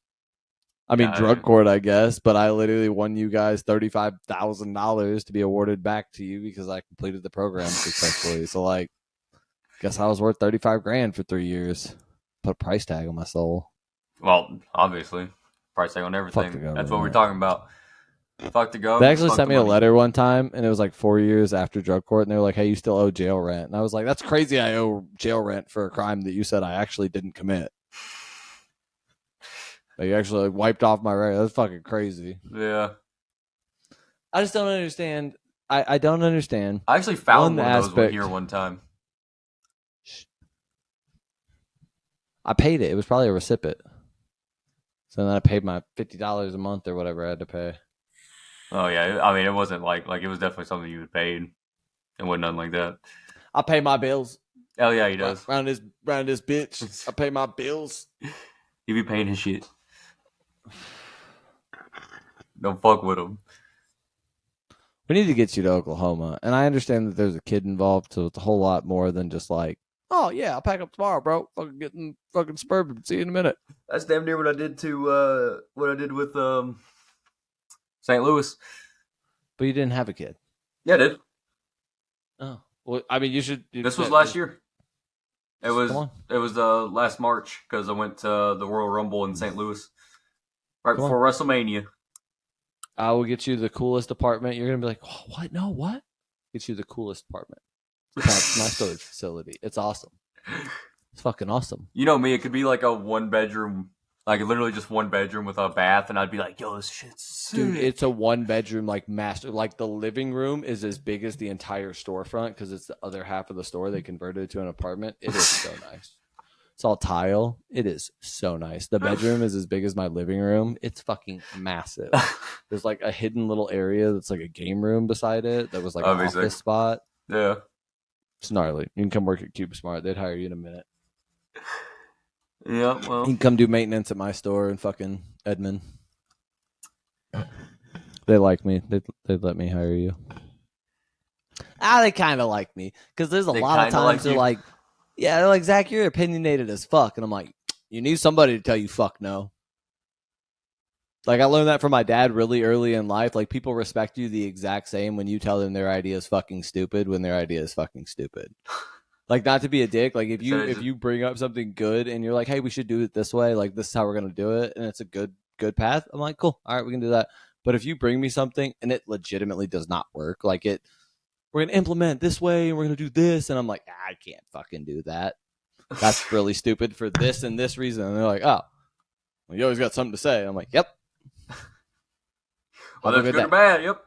I mean, drug court, I guess, but I literally won you guys $35,000 to be awarded back to you because I completed the program successfully. So like, guess I was worth 35 grand for 3 years. Put a price tag on my soul. Well, obviously, price tag on everything. That's what we're talking about. Fuck the government. They actually sent me a letter one time, and it was like 4 years after drug court, and they were like, "Hey, you still owe jail rent." And I was like, "That's crazy. I owe jail rent for a crime that you said I actually didn't commit." Like, you actually wiped off my record. That's fucking crazy. Yeah. I just don't understand. I don't understand. I actually found One one of those aspect- here one time. I paid it. It was probably a recipient. So then I paid my $50 a month or whatever I had to pay. Oh yeah, I mean it wasn't like it was definitely something you had paid. It wasn't nothing like that. I pay my bills. Oh yeah, he does. Round this bitch. I pay my bills. He be paying his shit. Don't fuck with him. We need to get you to Oklahoma. And I understand that there's a kid involved, so it's a whole lot more than just like, oh yeah, I'll pack up tomorrow, bro. Fucking getting fucking suburban. See you in a minute. That's damn near what I did with St. Louis. But you didn't have a kid. Yeah, I did. Oh. Well, I mean, you should. This was last year. It was Come on. last March because I went to the Royal Rumble in St. Louis right Come before WrestleMania. I will get you the coolest apartment. You're gonna be like, oh, what? No, what? Get you the coolest apartment. It's my storage facility. It's awesome. It's fucking awesome. You know me, it could be like a 1-bedroom, like literally just 1 bedroom with a bath, and I'd be like, yo, this shit's sick. Dude, it's a 1-bedroom, like master. Like the living room is as big as the entire storefront because it's the other half of the store. They converted it to an apartment. It is so nice. It's all tile. It is so nice. The bedroom is as big as my living room. It's fucking massive. There's like a hidden little area that's like a game room beside it that was like an Obviously. office spot. Yeah. It's gnarly. You can come work at CubeSmart. They'd hire you in a minute. Yeah, You well. can come do maintenance at my store in fucking Edmond. They like me. They let me hire you. They kind of like me because there's a They lot of kinda like times they're you? like, yeah, they're like, Zach, you're opinionated as fuck, and I'm like, you need somebody to tell you fuck no. Like I learned that from my dad really early in life. Like people respect you the exact same when you tell them their idea is fucking stupid when their idea is fucking stupid. Like not to be a dick. Like if you bring up something good and you're like, hey, we should do it this way. Like this is how we're gonna do it, and it's a good path. I'm like, cool. All right, we can do that. But if you bring me something and it legitimately does not work, like we're gonna implement this way and we're gonna do this, and I'm like, I can't fucking do that. That's really stupid for this and this reason. And they're like, oh, well, you always got something to say. I'm like, yep. Whether it's good or bad, yep.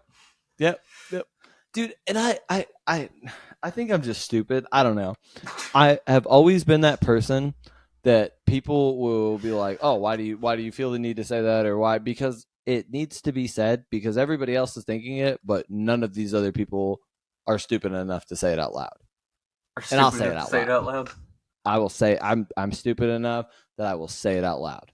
Yep. Dude, and I think I'm just stupid. I don't know. I have always been that person that people will be like, "Oh, why do you feel the need to say that?" or why? Because it needs to be said because everybody else is thinking it, but none of these other people are stupid enough to say it out loud. And I'll say it out loud. I will say I'm stupid enough that I will say it out loud.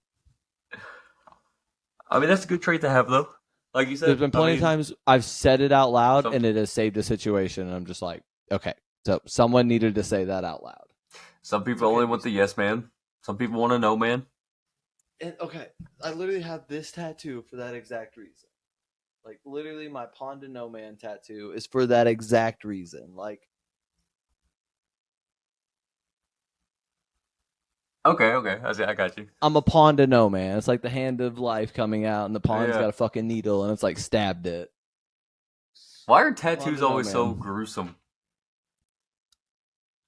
I mean, that's a good trait to have, though. Like you said, There's been plenty of times I've said it out loud Some- and it has saved a situation. And I'm just like, okay, so someone needed to say that out loud. Some people only want the yes man. Some people want a no man. And okay, I literally have this tattoo for that exact reason. Like literally, my Pawn to No Man tattoo is for that exact reason. Like, Okay. I got you. I'm a Pawn to No Man. It's like the hand of life coming out, and the pawn's Yeah. got a fucking needle, and it's like stabbed it. Why are tattoos no, always so man. gruesome?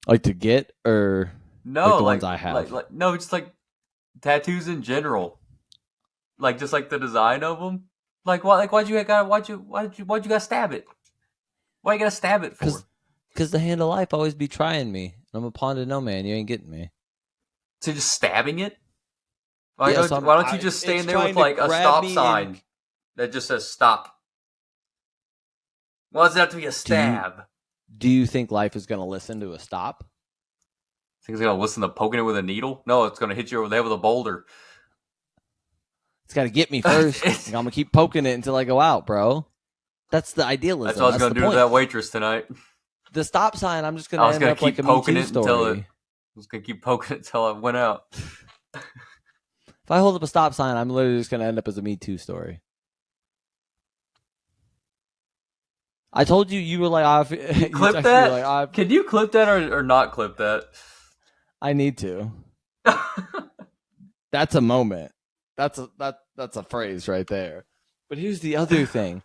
Like to get or No, like the ones I have. Like no, just like tattoos in general. Like just like the design of them. Like why? Like why'd you gotta stab it? Why you gotta stab it for? Because the hand of life always be trying me. I'm a Pawn to No Man. You ain't getting me. So just stabbing it? Why, Yeah, why don't you just stand there with like a stop sign that just says stop? Why does it have to be a stab? Do you think life is going to listen to a stop? Think it's gonna listen to poking it with a needle? No, it's gonna hit you over the head with a boulder. It's got to get me first. I'm going to keep poking it until I go out, bro. That's the idealism. That's what I was gonna do to that waitress tonight. The stop sign, I'm just going to end up like a Me Too story. I was gonna keep poking it until it went out. If I hold up a stop sign, I'm literally just going to end up as a Me Too story. I told you, you were like, clip that? Like, can you clip that or not clip that? I need to. That's a moment. That's a phrase right there. But here's the other thing.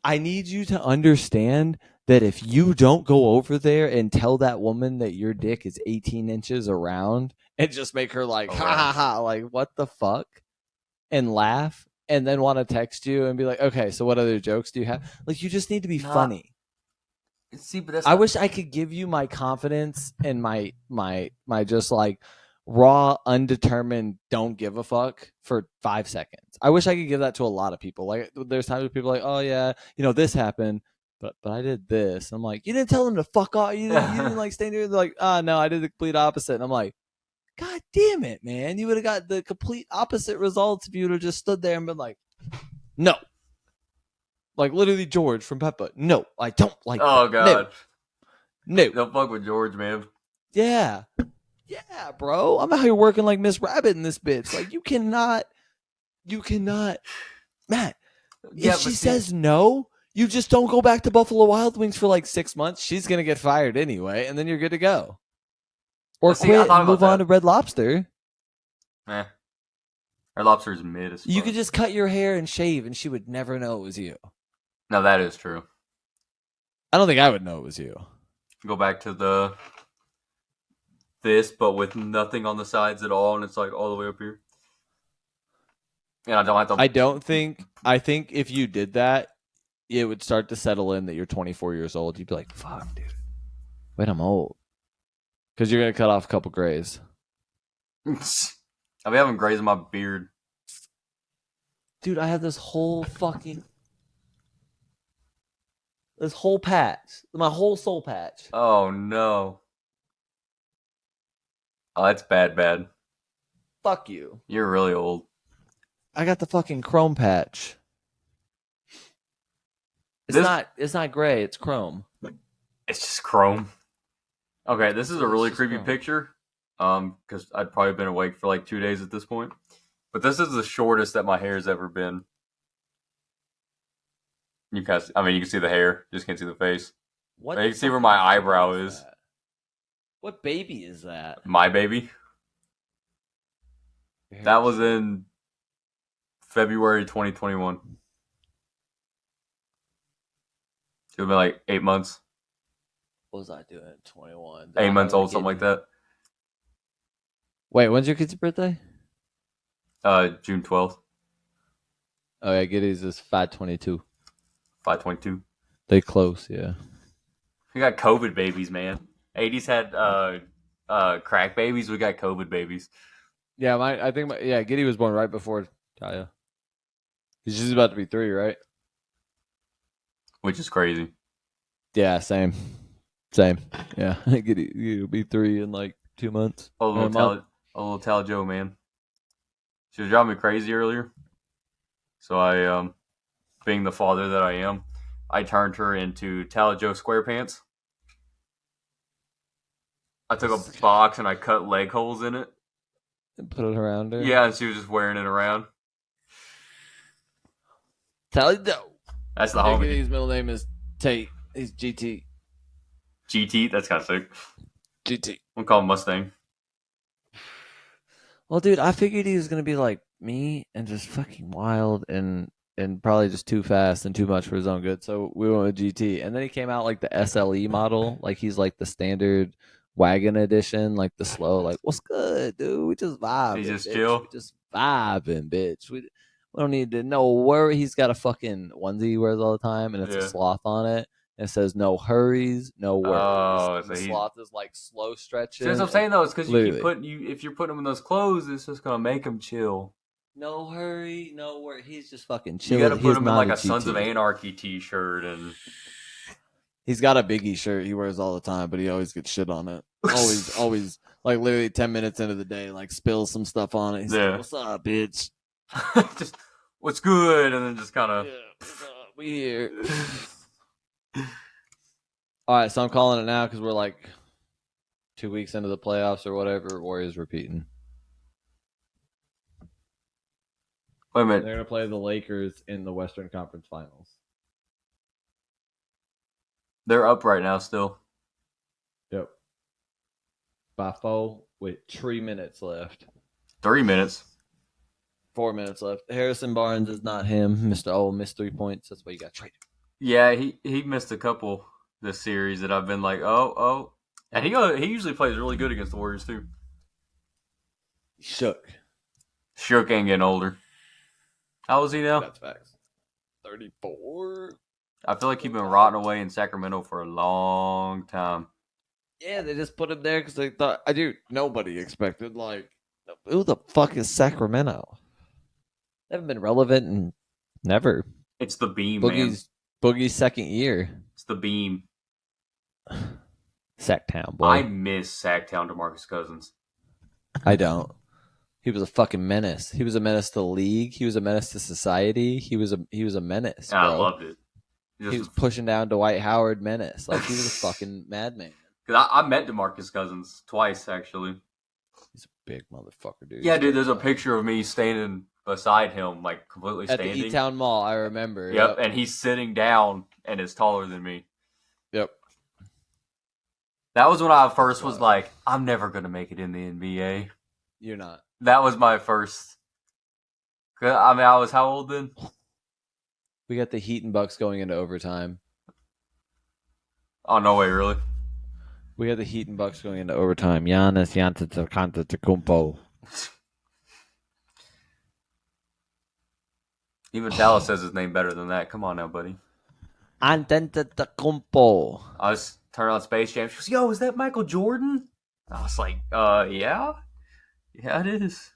I need you to understand that if you don't go over there and tell that woman that your dick is 18 inches around and just make her like, ha ha ha, like, what the fuck? And laugh and then want to text you and be like, okay, so what other jokes do you have? Like, you just need to be funny. See, but that's I wish I could give you my confidence and my just like raw, undetermined, don't give a fuck for 5 seconds. I wish I could give that to a lot of people. Like, there's times where people are like, oh yeah, this happened, but I did this. And I'm like, you didn't tell them to fuck off. You didn't like stand there. They're like, oh no, I did the complete opposite. And I'm like, God damn it, man! You would have got the complete opposite results if you would have just stood there and been like, no. Like literally George from Peppa. No, I don't like Oh that. God. No. Don't fuck with George, man. Yeah. Yeah, bro. I'm out here working like Miss Rabbit in this bitch. Like you cannot Matt, if she says no, you just don't go back to Buffalo Wild Wings for like 6 months. She's gonna get fired anyway, and then you're good to go. Or quit and move on to Red Lobster. Red Lobster is mid as fuck. You could just cut your hair and shave, and she would never know it was you. No, that is true. I don't think I would know it was you. Go back to this, but with nothing on the sides at all, and it's like all the way up here. And I don't have to. I think if you did that, it would start to settle in that you're 24 years old. You'd be like, fuck, dude. Wait, I'm old. Because you're going to cut off a couple grays. I'll be having grays in my beard. Dude, I have this whole patch. My whole soul patch. Oh, no. Oh, that's bad. Fuck you. You're really old. I got the fucking chrome patch. It's not gray, it's chrome. It's just chrome. Okay, this is a really creepy picture. Because I'd probably been awake for like 2 days at this point. But this is the shortest that my hair's ever been. You can see the hair, just can't see the face. You can see where my eyebrow is. What baby is that? My baby. That was in February 2021. It would be like 8 months. What was I doing at 21? 8 months old, something like that. Wait, when's your kid's birthday? June 12th. Oh yeah, Giddy's is 5/22. 5/22. They close, yeah. We got COVID babies, man. 80s had crack babies. We got COVID babies. Yeah, Giddy was born right before Talia. He's just about to be 3, right? Which is crazy. Yeah, same. Yeah, Giddy will be 3 in like 2 months. A little Tal Joe, man. She was driving me crazy earlier. So I, being the father that I am, I turned her into Tal Joe SquarePants. I took a box and I cut leg holes in it. And put it around her? Yeah, and she was just wearing it around. Talia Joe. That's the Big homie. Eddie's middle name is Tate. He's GT. GT. That's kind of sick. GT. We'll call him Mustang. Well, dude, I figured he was gonna be like me and just fucking wild and probably just too fast and too much for his own good. So we went with GT, and then he came out like the SLE model, like he's like the standard wagon edition, like the slow, like what's good, dude? We just vibing. He just bitch. chill? We just vibing, bitch. We don't need to know where he's got a fucking onesie he wears all the time, and it's Yeah. a sloth on it. And it says no hurries, no worries. Oh, And so the he's- sloth is like slow stretching. See, that's what I'm saying though. It's because you Literally. keep putting if you're putting him in those clothes, it's just gonna make him chill. No hurry, no worry. He's just fucking You chilling. got to put He's him in not like a Sons of GT. Anarchy T-shirt and. He's got a Biggie shirt he wears all the time, but he always gets shit on it. Always, like literally 10 minutes into the day, like spills some stuff on it. He's Yeah. like, "What's up, bitch? Just what's good, and then just kind of. Yeah, what's up? We here." All right, so I'm calling it now because we're like 2 weeks into the playoffs or whatever. Warriors repeating. Wait a They're minute. gonna play the Lakers in the Western Conference Finals. They're up right now still. Yep. By 4 with 3 minutes left. 3 minutes. 4 minutes left. Harrison Barnes is not him. Mr. O missed 3 points. That's why you got traded. Yeah, he missed a couple this series that I've been like, oh, and he usually plays really good against the Warriors too. Shook. Shook ain't getting older. How old is he now? That's facts. 34. I feel like he's been rotting away in Sacramento for a long time. Yeah, they just put him there because they thought, nobody expected, like, who the fuck is Sacramento? They haven't been relevant in never. It's the beam, man. Boogie's second year. It's the beam. Sacktown, boy. I miss Sacktown DeMarcus Cousins. I don't. He was a fucking menace. He was a menace to the league. He was a menace to society. He was a menace, bro. I loved it. He was pushing down Dwight Howard menace. Like, he was a fucking madman. Because I met DeMarcus Cousins twice, actually. He's a big motherfucker, dude. Yeah, dude, there's a picture of me standing beside him, like, completely At standing. the E-Town Mall, I remember. Yep, and he's sitting down and is taller than me. Yep. That was when I first was like, I'm never going to make it in the NBA. You're not. That was my first. I mean, I was how old then? We got the Heat and Bucks going into overtime. Oh, no way, really? We got the Heat and Bucks going into overtime. Giannis Antetokounmpo. Even Dallas says his name better than that. Come on now, buddy. Antetokounmpo. I was turning on Space Jam. She goes, yo, is that Michael Jordan? I was like, yeah. Yeah, it is.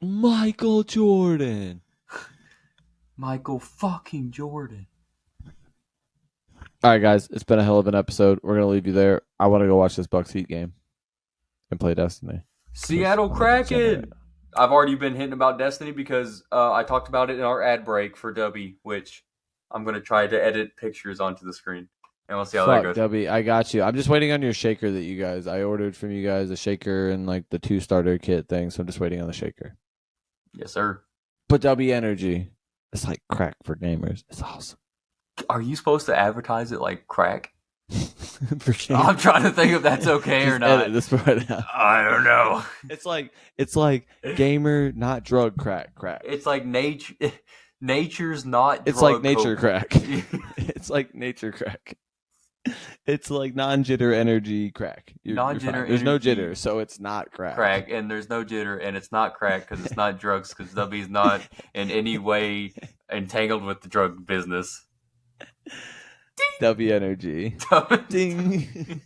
Michael Jordan. Michael fucking Jordan. All right, guys. It's been a hell of an episode. We're going to leave you there. I want to go watch this Bucks Heat game and play Destiny. Seattle Kraken. I've already been hitting about Destiny because I talked about it in our ad break for Dubby, which I'm going to try to edit pictures onto the screen. And we'll see how that goes. Dubby, I got you. I'm just waiting on your shaker that you guys... I ordered from you guys a shaker and like the 2-starter kit thing, so I'm just waiting on the shaker. Yes, sir. But W Energy, it's like crack for gamers. It's awesome. Are you supposed to advertise it like crack? For gamers. I'm trying to think if that's okay or Just not. edit this right now. I don't know. It's like gamer, not drug crack. It's like nature's not. It's drug like nature coke. crack. It's like nature crack. It's like non-jitter energy crack. You're Non-jitter fine. There's no energy jitter, so it's not crack. Crack, and there's no jitter, and it's not crack because it's not drugs. Because W's not in any way entangled with the drug business. W Energy. Ding.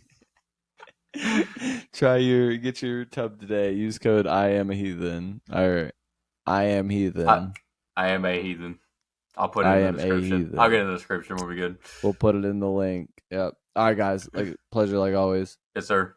Get your tub today. Use code I am a heathen. Or I am heathen. I am a heathen. I'll put it I in the am a description. heathen. I'll get it in the description. We'll be good. We'll put it in the link. Yep. All right, guys. Pleasure like always. Yes, sir.